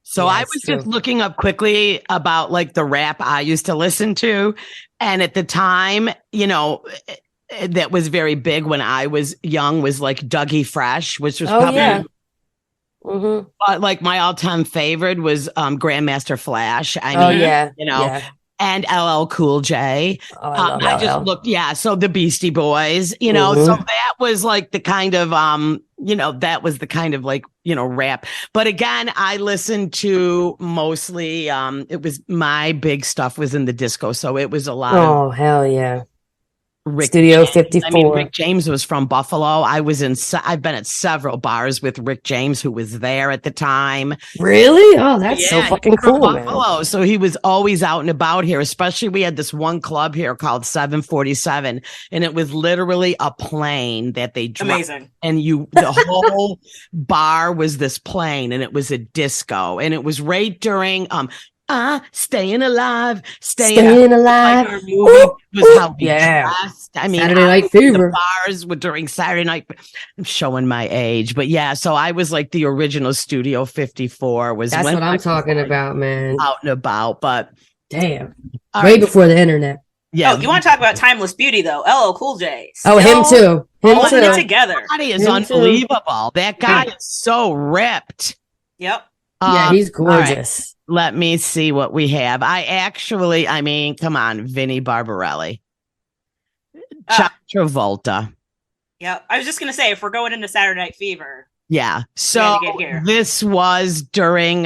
So I was just looking up quickly about like the rap I used to listen to. And at the time, that was very big when I was young, was like Dougie Fresh, which was but like my all-time favorite was Grandmaster Flash. And LL Cool J. I just looked, so the Beastie Boys, so that was like the kind of, that was the kind of like, rap. But again, I listened to mostly, it was my big stuff was in the disco. So it was a lot. Oh, hell yeah. Studio 54. Rick James was from Buffalo. I've been at several bars with Rick James, who was there at the time. Really? Oh, that's so fucking cool, Buffalo. So he was always out and about here. Especially, we had this one club here called 747, and it was literally a plane that they dropped. Amazing. And the whole bar was this plane, and it was a disco, and it was right during Staying Alive. Staying Alive. Like our movie was how we dressed. I mean, Saturday Night Fever. The bars were during Saturday night. I'm showing my age, but yeah. So I was like the original Studio 54. That's what I'm talking about, man. Out and about, but damn, way before the internet. Yeah. Oh, you want to talk about timeless beauty though? LL Cool J. Oh, him too. Holding it together. That body is unbelievable. That guy is so ripped. Yep. Yeah, he's gorgeous. Let me see what we have. Come on, Vinnie Barbarelli. John Travolta. Yeah, I was just going to say, if we're going into Saturday Night Fever. Yeah, so this was during,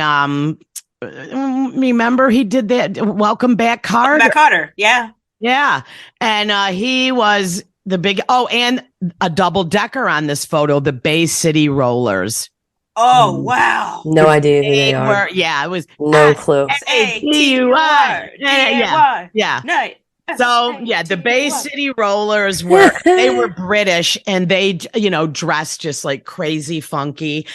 remember he did that Welcome Back Carter? Welcome Back Carter, yeah. Yeah, and he was the big, and a double-decker on this photo, the Bay City Rollers. Oh, wow. No idea who they are. It was no clue. S-A-T-U-R. Yeah. Night. So yeah, the Bay City Rollers were British, and they dressed just like crazy funky.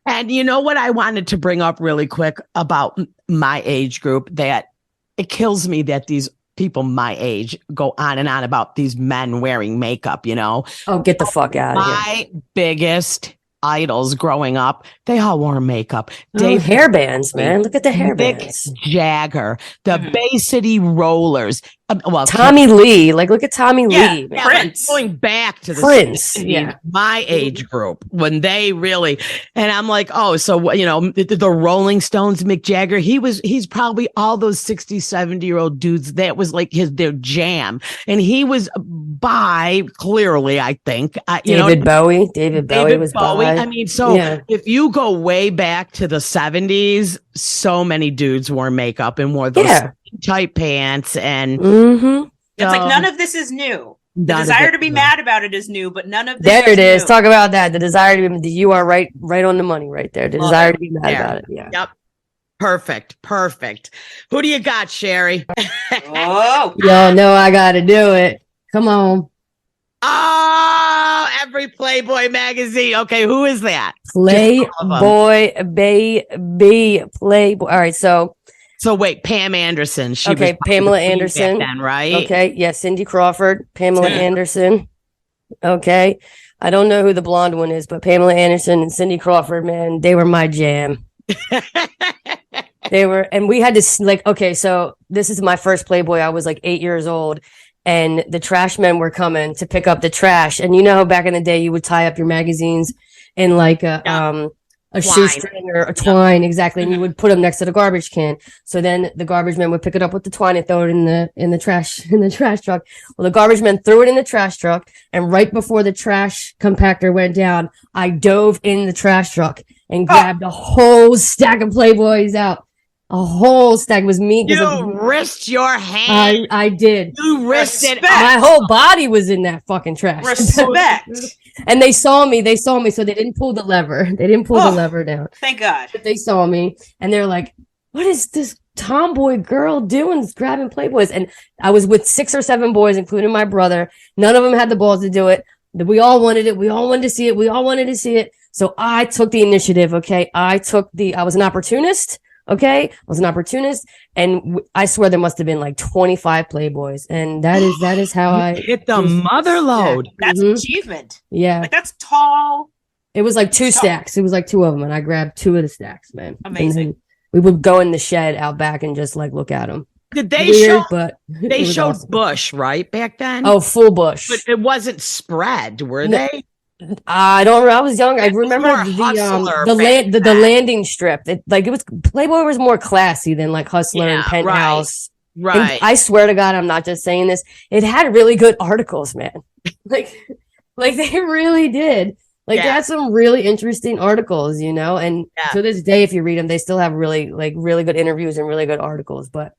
And you know what I wanted to bring up really quick about my age group, that it kills me that these people my age go on and on about these men wearing makeup, Oh, get the fuck out of here. My biggest idols growing up, they all wore makeup. Hair bands, man. Look at the hair bands. Jagger, the Bay City Rollers. Tommy Lee. Like, look at Tommy Lee. Yeah, Prince. Going back to the Prince. My age group, when they really, and I'm like, oh, so, the Rolling Stones, Mick Jagger, he's probably all those 60, 70-year-old dudes. That was like their jam. And he was clearly, I think. David Bowie was Bowie. I mean, if you go way back to the 70s, so many dudes wore makeup and wore those tight pants, and it's like none of this is new. The desire to be mad about it is new, but none of this there it is. New. Talk about that. The desire to be, you are right on the money right there. The desire to be mad about it. Yeah. Yep. Perfect. Who do you got, Sherry? Y'all know I gotta do it. Come on. Oh, every Playboy magazine. Okay, who is that? Playboy, baby, Playboy. All right, so wait, Pam Anderson. She was Pamela Anderson. Back then, right? Okay, yeah, Cindy Crawford, Pamela Anderson. Okay, I don't know who the blonde one is, but Pamela Anderson and Cindy Crawford, man, they were my jam. They were, and we had to okay, so this is my first Playboy. I was like 8 years old. And the trash men were coming to pick up the trash. And you know how back in the day you would tie up your magazines in like a shoestring or a twine, exactly, and you would put them next to the garbage can. So then the garbage men would pick it up with the twine and throw it in the trash truck. Well, the garbage men threw it in the trash truck, and right before the trash compactor went down, I dove in the trash truck and grabbed a whole stack of Playboys out. A whole stack. Was me. You risked your hand. I did. You risked it. My whole body was in that fucking trash. Respect. And they saw me, so they didn't pull the lever. They didn't pull the lever down. Thank God. But they saw me, and they're like, what is this tomboy girl doing, grabbing Playboys? And I was with 6 or 7 boys, including my brother. None of them had the balls to do it. We all wanted it. We all wanted to see it. So I took the initiative, okay? I was an opportunist. Okay, I was an opportunist, and I swear there must have been like 25 Playboys, and that is how I hit the mother load. That's an achievement. Yeah, like that's tall. It was like 2 stacks. It was like 2 of them, and I grabbed 2 of the stacks, man. Amazing. We would go in the shed out back and just like look at them. Did they They showed awesome. Bush right back then. Oh, full bush, but it wasn't spread, were they? I don't know. I was young. I remember the landing strip. Playboy was more classy than like Hustler and Penthouse. Right. And I swear to God, I'm not just saying this. It had really good articles, man. like they really did. They had some really interesting articles, and to this day, if you read them, they still have really good interviews and really good articles. But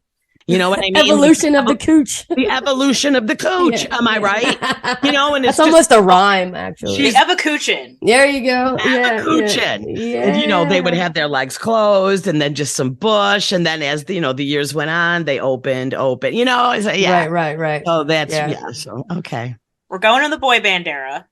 you know what I mean? Evolution of the cooch. The evolution of the cooch. Yeah. Am I right? And it's almost a rhyme, actually. She's Evacuchin. There you go. Evacuchin. Yeah. And, they would have their legs closed, and then just some bush, and then as the years went on, they opened. Right. So that's So okay. We're going to the boy band era.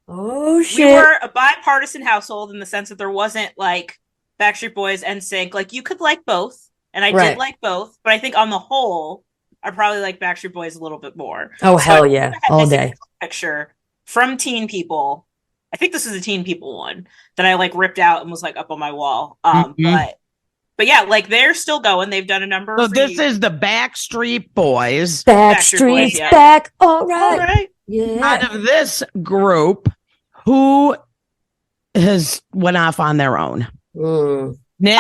Oh shit. We were a bipartisan household in the sense that there wasn't like Backstreet Boys and NSYNC. Like you could like both. And I did like both, but I think on the whole, I probably like Backstreet Boys a little bit more. Oh, hell yeah. All day. Picture from Teen People. I think this is a Teen People one that I like ripped out and was like up on my wall. But yeah, like they're still going. They've done a number of this is the Backstreet Boys. Backstreet's back. All right. Yeah. Out of this group, who has went off on their own? Nick?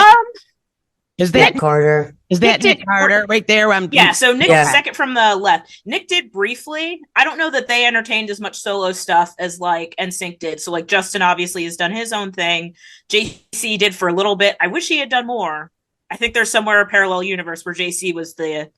Is that Nick Carter? Is that Nick Carter right there? So Nick is second from the left. Nick did briefly. I don't know that they entertained as much solo stuff as like NSYNC did. So like Justin obviously has done his own thing. JC did for a little bit. I wish he had done more. I think there's somewhere a parallel universe where JC was the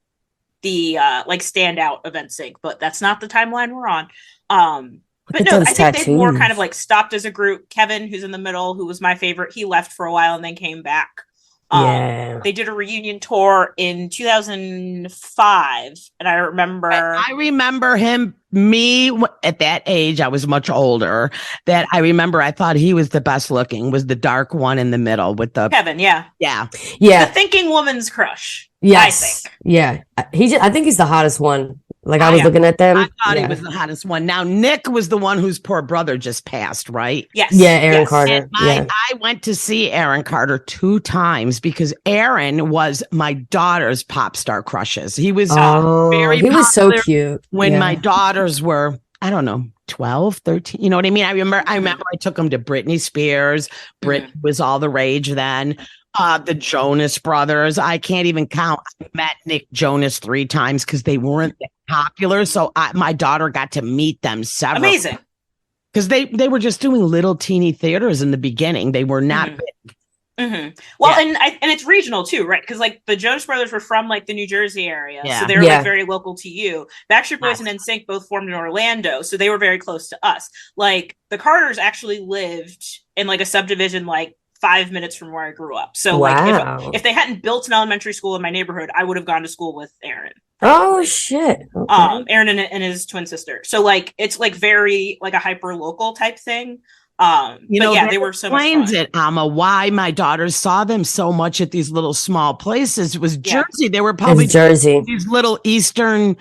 like standout of NSYNC, but that's not the timeline we're on. But no, I think they more kind of like stopped as a group. Kevin, who's in the middle, who was my favorite, he left for a while and then came back. Yeah. They did a reunion tour in 2005, and I remember him. At that age, I was much older. That I remember, I thought he was the best looking. Was the dark one in the middle with the Kevin? Yeah, yeah. The thinking woman's crush. Yes, I think. Yeah. I think he's the hottest one. Like I was looking at them. I thought he was the hottest one. Now Nick was the one whose poor brother just passed, right? Yes. Yeah, Aaron Carter. I went to see Aaron Carter 2 times because Aaron was my daughter's pop star crushes. He was very he was so cute when my daughters were, I don't know, 12, 13. You know what I mean? I remember I took him to Britney Spears. Britney was all the rage then. The Jonas Brothers. I can't even count. I met Nick Jonas 3 times because they weren't that popular. So my daughter got to meet them several. Amazing. Because they were just doing little teeny theaters in the beginning. They were not big. Mm-hmm. Well, and it's regional too, right? Because like the Jonas Brothers were from like the New Jersey area, so they were like very local to you. Backstreet Boys and NSYNC both formed in Orlando, so they were very close to us. Like the Carters actually lived in like a subdivision like 5 minutes from where I grew up. So like if they hadn't built an elementary school in my neighborhood, I would have gone to school with Aaron. Oh shit. Okay. Aaron and his twin sister. So like it's like very like a hyper local type thing. They were so much fun. Explains it, Amma, why my daughters saw them so much at these little small places. It was Jersey. They were probably Jersey. These little Eastern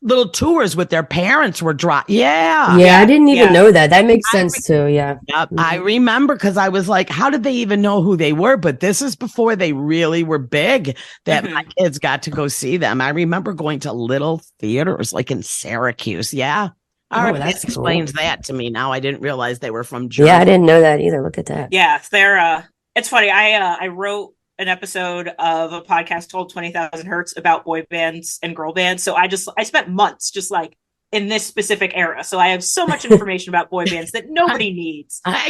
little tours with their parents were dropped. Yeah, I didn't even know that. That makes sense too. Yeah. Yep. I remember because I was like, how did they even know who they were? But this is before they really were big that my kids got to go see them. I remember going to little theaters like in Syracuse. Yeah. All right, that explains that to me now. I didn't realize they were from Jersey. Yeah, I didn't know that either. Look at that. Yeah, they're it's funny. I wrote an episode of a podcast called 20,000 Hertz about boy bands and girl bands. So I spent months just like in this specific era. So I have so much information about boy bands that nobody needs. I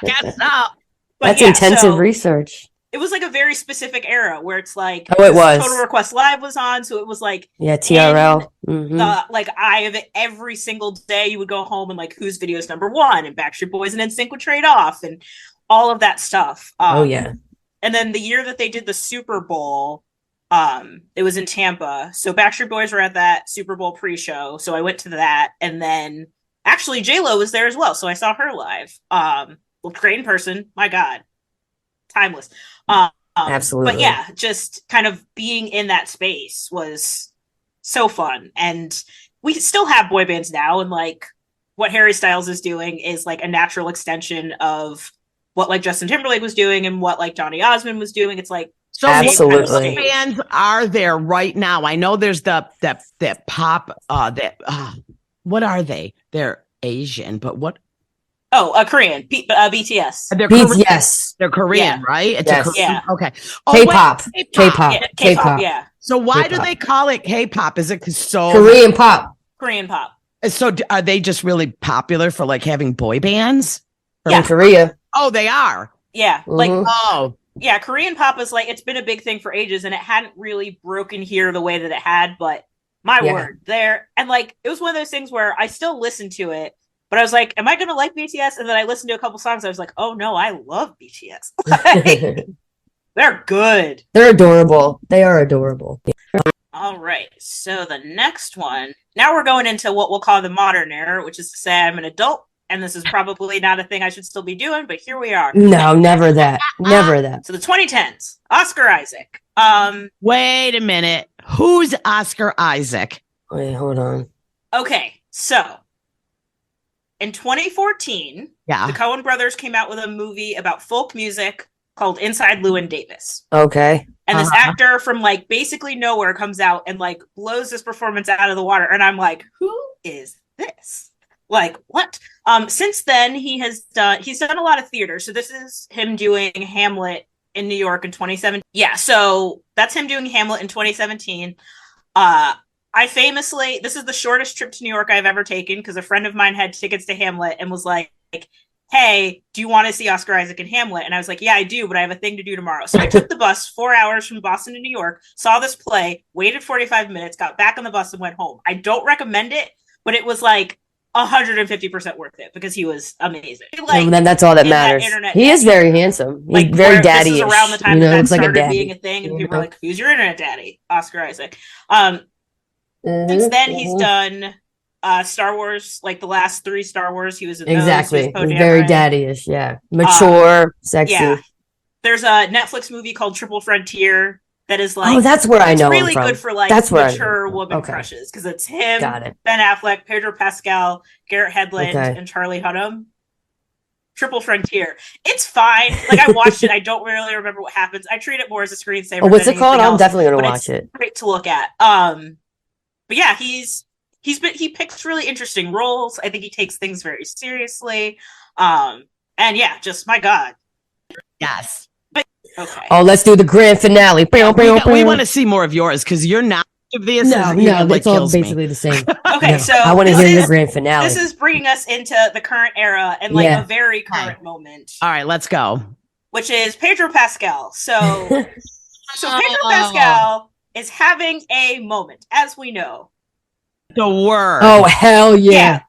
guess not. That's intensive research. It was like a very specific era where it's like it was Total Request Live was on, so it was like TRL. Like I have it every single day. You would go home and like whose video is number 1, and Backstreet Boys and NSYNC would trade off, and all of that stuff. And then the year that they did the Super Bowl, it was in Tampa. So Backstreet Boys were at that Super Bowl pre-show, so I went to that, and then actually J-Lo was there as well, so I saw her live. Looked great in person. My God, timeless. Absolutely. But yeah, just kind of being in that space was so fun. And we still have boy bands now, and like what Harry Styles is doing is like a natural extension of what like Justin Timberlake was doing and what like Donny Osmond was doing. It's like so absolutely what bands are there right now? I know there's that pop what are they? They're Asian, but what? Oh, Korean. BTS. They're BTS. They're Korean, right? It's Korean. Okay. K-pop. K-pop. Yeah. So why do they call it K-pop? Is it so Korean pop? Korean pop. So are they just really popular for like having boy bands? In Korea. Oh, they are. Yeah. Like yeah, Korean pop is like, it's been a big thing for ages, and it hadn't really broken here the way that it had, but my word, there. And like, it was one of those things where I still listen to it, but I was like, am I going to like BTS? And then I listened to a couple songs. I was like, oh no, I love BTS. Like, they're good. They're adorable. They are adorable. All right. So the next one, now we're going into what we'll call the modern era, which is to say I'm an adult, and this is probably not a thing I should still be doing, but here we are. No, never that. Never that. So the 2010s, Oscar Isaac. Wait a minute. Who's Oscar Isaac? Wait, hold on. Okay, so in 2014, the Coen brothers came out with a movie about folk music called Inside Llewyn Davis. Okay. And this actor from like basically nowhere comes out and like blows this performance out of the water. And I'm like, who is this? Like, what? Since then, he's done a lot of theater. So this is him doing Hamlet in New York in 2017. Yeah, so that's him doing Hamlet in 2017. This is the shortest trip to New York I've ever taken because a friend of mine had tickets to Hamlet and was like, hey, do you want to see Oscar Isaac in Hamlet? And I was like, yeah, I do, but I have a thing to do tomorrow. So I took the bus 4 hours from Boston to New York, saw this play, waited 45 minutes, got back on the bus and went home. I don't recommend it, but it was like 150% worth it because he was amazing. Like, and then that's all that matters. He is very handsome. He's like, very daddy. This is around the time that looks like a started daddy. being a thing, and people were like, "Who's your internet daddy?" Oscar Isaac. Since then, he's done Star Wars, like the last 3 Star Wars. He was in exactly. Those. He's very daddy-ish. Yeah, mature, sexy. Yeah. There's a Netflix movie called Triple Frontier that is like, that's where I know really him from. Good for like mature woman crushes because it's him, Ben Affleck, Pedro Pascal, Garrett Hedlund, and Charlie Hunnam. Triple Frontier. It's fine. Like, I watched it. I don't really remember what happens. I treat it more as a screensaver. Oh, what's it called? I'm definitely gonna watch it. Great to look at. But yeah, he picks really interesting roles. I think he takes things very seriously. And yeah, just my God. Yes. Okay. Oh, let's do the grand finale. We want to see more of yours because you're not obvious. No, it's all basically the same. Okay, so I want to hear your grand finale. This is bringing us into the current era and like a very current moment. All right, let's go. Which is Pedro Pascal. So Pedro Pascal is having a moment, as we know. The word. Oh, hell yeah.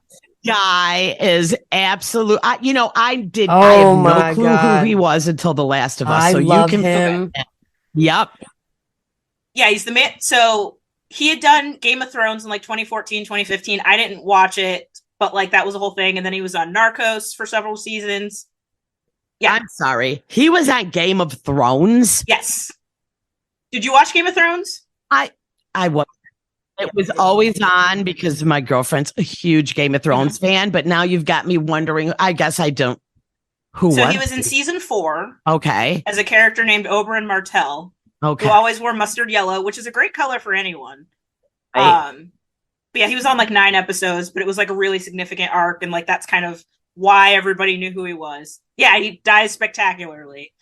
Guy is absolute. I have no clue who he was until The Last of Us. I love you can him. Yep. Yeah, he's the man. So he had done Game of Thrones in like 2014, 2015. I didn't watch it, but like that was a whole thing. And then he was on Narcos for several seasons. Yeah. I'm sorry. He was on Game of Thrones. Yes. Did you watch Game of Thrones? I was. It was always on because my girlfriend's a huge Game of Thrones fan, but now you've got me wondering. I guess I don't. He was in season 4. Okay. As a character named Oberyn Martell. Okay. Who always wore mustard yellow, which is a great color for anyone. Right. But yeah, he was on like 9 episodes, but it was like a really significant arc, and like that's kind of why everybody knew who he was. Yeah, he dies spectacularly.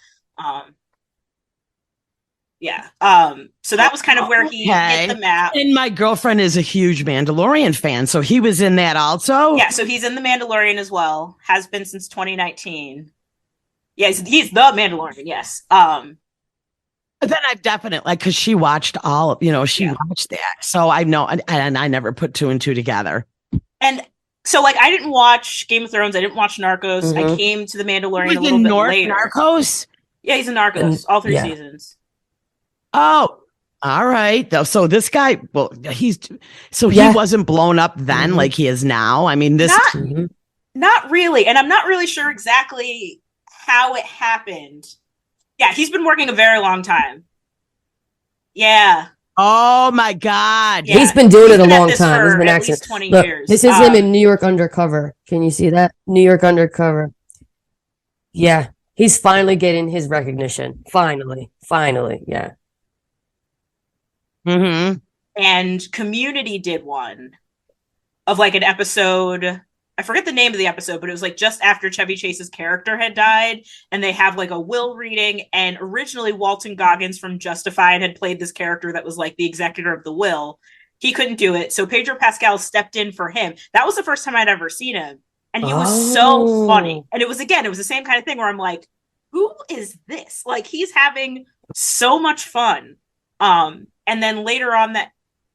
So that was kind of where he hit the map. And my girlfriend is a huge Mandalorian fan, so he was in that also. Yeah, so he's in The Mandalorian as well. Has been since 2019. Yeah, he's the Mandalorian. Yes. But then I've definitely because she watched all of watched that, so I know, and I never put 2 and 2 together. And so, like, I didn't watch Game of Thrones. I didn't watch Narcos. I came to The Mandalorian a little bit later. Narcos? Yeah, he's in Narcos, all 3 seasons. Oh, all right. So this guy, he wasn't blown up then like he is now. I mean, not really. And I'm not really sure exactly how it happened. Yeah, he's been working a very long time. Yeah. Oh my God. Yeah. He's been doing it a long time. He's been acting 20 years. This is him in New York Undercover. Can you see that? New York Undercover. Yeah. He's finally getting his recognition. Finally. Yeah. Mm-hmm. And Community did one of like an episode. I forget the name of the episode, but it was like just after Chevy Chase's character had died, and they have like a will reading. And originally Walton Goggins from Justified had played this character that was like the executor of the will. He couldn't do it, so Pedro Pascal stepped in for him. That was the first time I'd ever seen him, and he was so funny. And it was the same kind of thing where I'm like, who is this? Like, he's having so much fun. And then later on that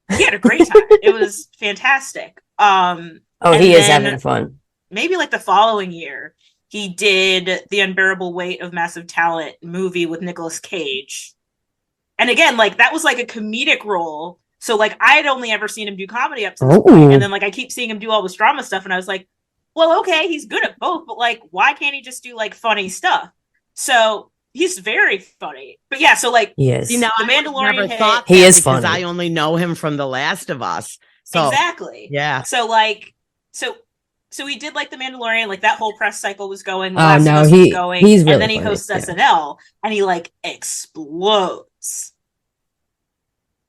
he had a great time. It was fantastic. He is having fun. Maybe like the following year, he did The Unbearable Weight of Massive Talent movie with Nicolas Cage. And again, like that was like a comedic role. So like I had only ever seen him do comedy up to this point. And then like I keep seeing him do all this drama stuff. And I was like, well, okay, he's good at both, but like, why can't he just do like funny stuff? So he's very funny. But yeah, so like he is. The Mandalorian thought he is funny. I only know him from The Last of Us. So, exactly. Yeah. So like so he did like The Mandalorian, like that whole press cycle was going. Was going. He's really and then he funny. hosts SNL and he like explodes.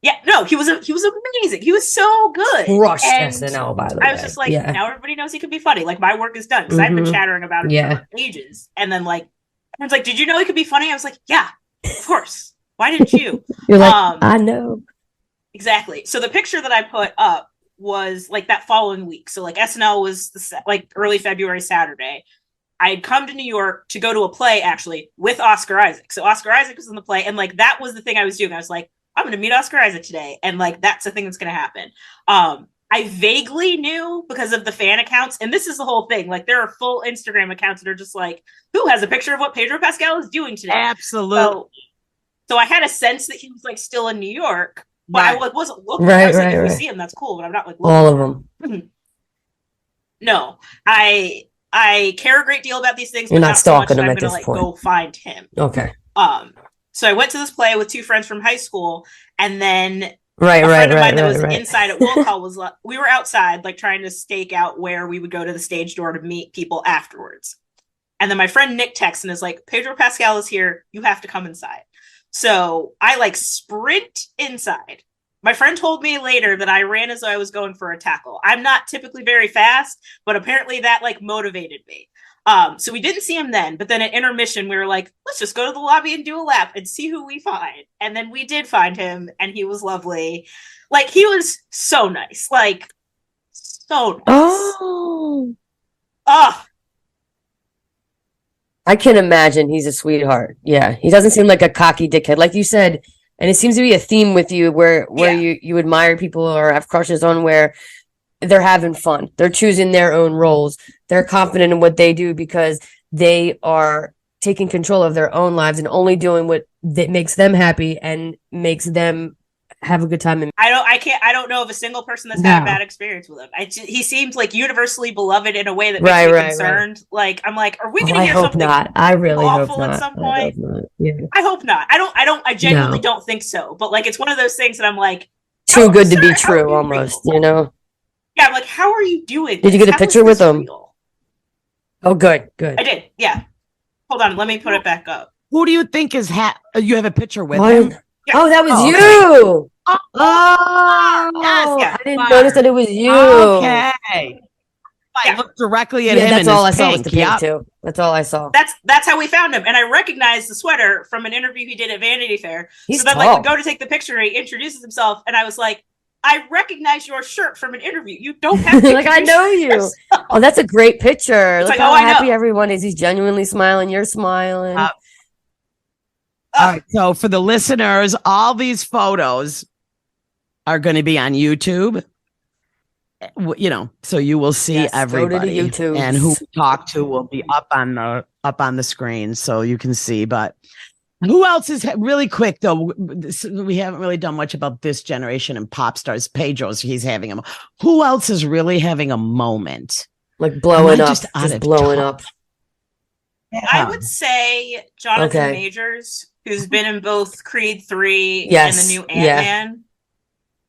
Yeah, no, he was amazing. He was so good. Crushed SNL, by the way. I was just like, now everybody knows he can be funny. Like my work is done because I've been chattering about it for ages. And then like everyone's like, did you know he could be funny? I was like, yeah, of course. Why didn't you? You're like, I know. Exactly. So the picture that I put up was like that following week. So like SNL was like early February Saturday. I had come to New York to go to a play actually with Oscar Isaac. So Oscar Isaac was in the play, and like that was the thing I was doing. I was like, I'm going to meet Oscar Isaac today, and like that's the thing that's going to happen. I vaguely knew because of the fan accounts, and this is the whole thing. Like, there are full Instagram accounts that are just like, "Who has a picture of what Pedro Pascal is doing today?" Absolutely. So I had a sense that he was like still in New York, but Right. I like wasn't looking. Right, I was like, right, if we right. see him, that's cool, but I'm not like All of looking for them. him. No, I care a great deal about these things, You're but not not so much stalking that him I'm at gonna this like point. go find him. Okay. So I went to this play with two friends from high school, and then Right, a right, friend of mine right, that right, was right. inside at Will Call was like, we were outside, like trying to stake out where we would go to the stage door to meet people afterwards. And then my friend Nick texts and is like, Pedro Pascal is here. You have to come inside. So I like sprint inside. My friend told me later that I ran as though I was going for a tackle. I'm not typically very fast, but apparently that like motivated me. So we didn't see him then, but then at intermission, we were like, let's just go to the lobby and do a lap and see who we find. And then we did find him, and he was lovely. Like, he was so nice. Like, so nice. Oh. Oh, I can imagine he's a sweetheart. Yeah. He doesn't seem like a cocky dickhead. Like you said, and it seems to be a theme with you where you admire people or have crushes on where they're having fun. They're choosing their own roles. They're confident in what they do because they are taking control of their own lives and only doing what that makes them happy and makes them have a good time. I don't know of a single person that's had a bad experience with him. He seems like universally beloved in a way that makes me concerned. Like, I'm like, are we going to hear something not. I really awful hope not. at some point? Yeah. I hope not. I genuinely don't think so. But like, it's one of those things that I'm like, too good to be true, almost. You know? Yeah, I'm like, how are you doing this? Did you get a picture with him? Real? Oh, good. I did. Yeah. Hold on, let me put it back up. Who do you think is you have a picture with him? Yeah. Oh, that was you. Okay. Oh, yes. I didn't notice that it was you. Okay. I looked directly at him. That's all I saw was the pink too. That's all I saw. That's how we found him, and I recognized the sweater from an interview he did at Vanity Fair. He's so then, tall. like, we go to take the picture, and he introduces himself, and I was like, I recognize your shirt from an interview. You don't have to like I know you. Yourself. Oh, that's a great picture. Look like, how happy everyone is. He's genuinely smiling. You're smiling. All right. So for the listeners, all these photos are going to be on YouTube. You know, so you will see everybody, and who we talk to will be up on the screen, so you can see. But who else is really quick though? We haven't really done much about this generation and Popstars. Pedro's he's having a. Who else is really having a moment? Like blowing up, just blowing up. Yeah. I would say Jonathan Majors, who's been in both Creed 3 and the new Ant-Man. Yeah.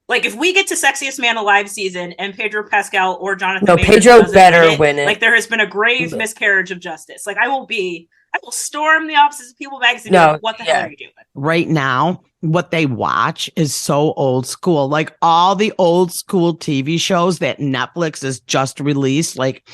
Like, if we get to Sexiest Man Alive season and Pedro Pascal or Jonathan Majors Pedro better win it. Like, there has been a grave miscarriage of justice. Like, I will storm the offices of People magazine. Like, what the hell are you doing? Right now, what they watch is so old school. Like, all the old school TV shows that Netflix has just released, like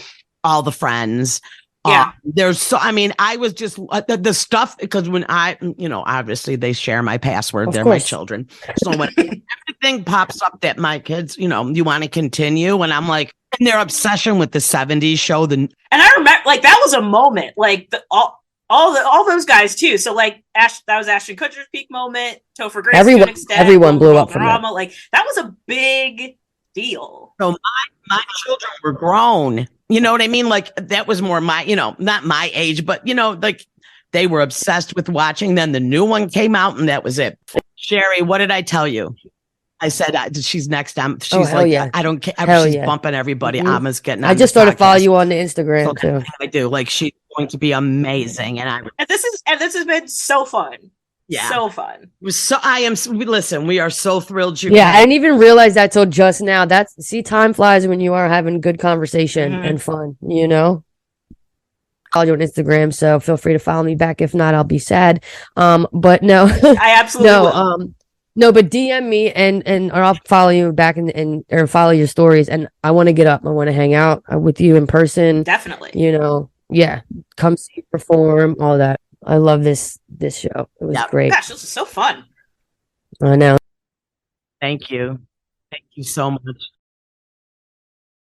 All the Friends. Yeah. There's so, I mean, I was just the stuff, because when obviously they share my password. They're my children. So when everything pops up that my kids, you want to continue. And I'm like, and their obsession with the 70s show. And I remember, like, that was a moment, like, all those guys too. So like that was Ashton Kutcher's peak moment. Topher Grace, everyone blew up from that. Like, that was a big deal. So my children were grown. You know what I mean? Like, that was more my, not my age, but like, they were obsessed with watching. Then the new one came out, and that was it. Sherry, what did I tell you? I said she's next. She's like, yeah. I don't care. She's bumping everybody. Amma's getting. I just started following you on the Instagram too. I do. Like, she's going to be amazing, and this has been so fun. Yeah, so fun. Listen, we are so thrilled. I didn't even realize that till just now. Time flies when you are having good conversation and fun. Follow you on Instagram, so feel free to follow me back. If not, I'll be sad. But no, I absolutely will. No, but DM me or I'll follow you back or follow your stories. And I want to get up. I want to hang out with you in person. Definitely. Come see you perform, all that. I love this show. It was great. Gosh, this is so fun. I know. Thank you. Thank you so much.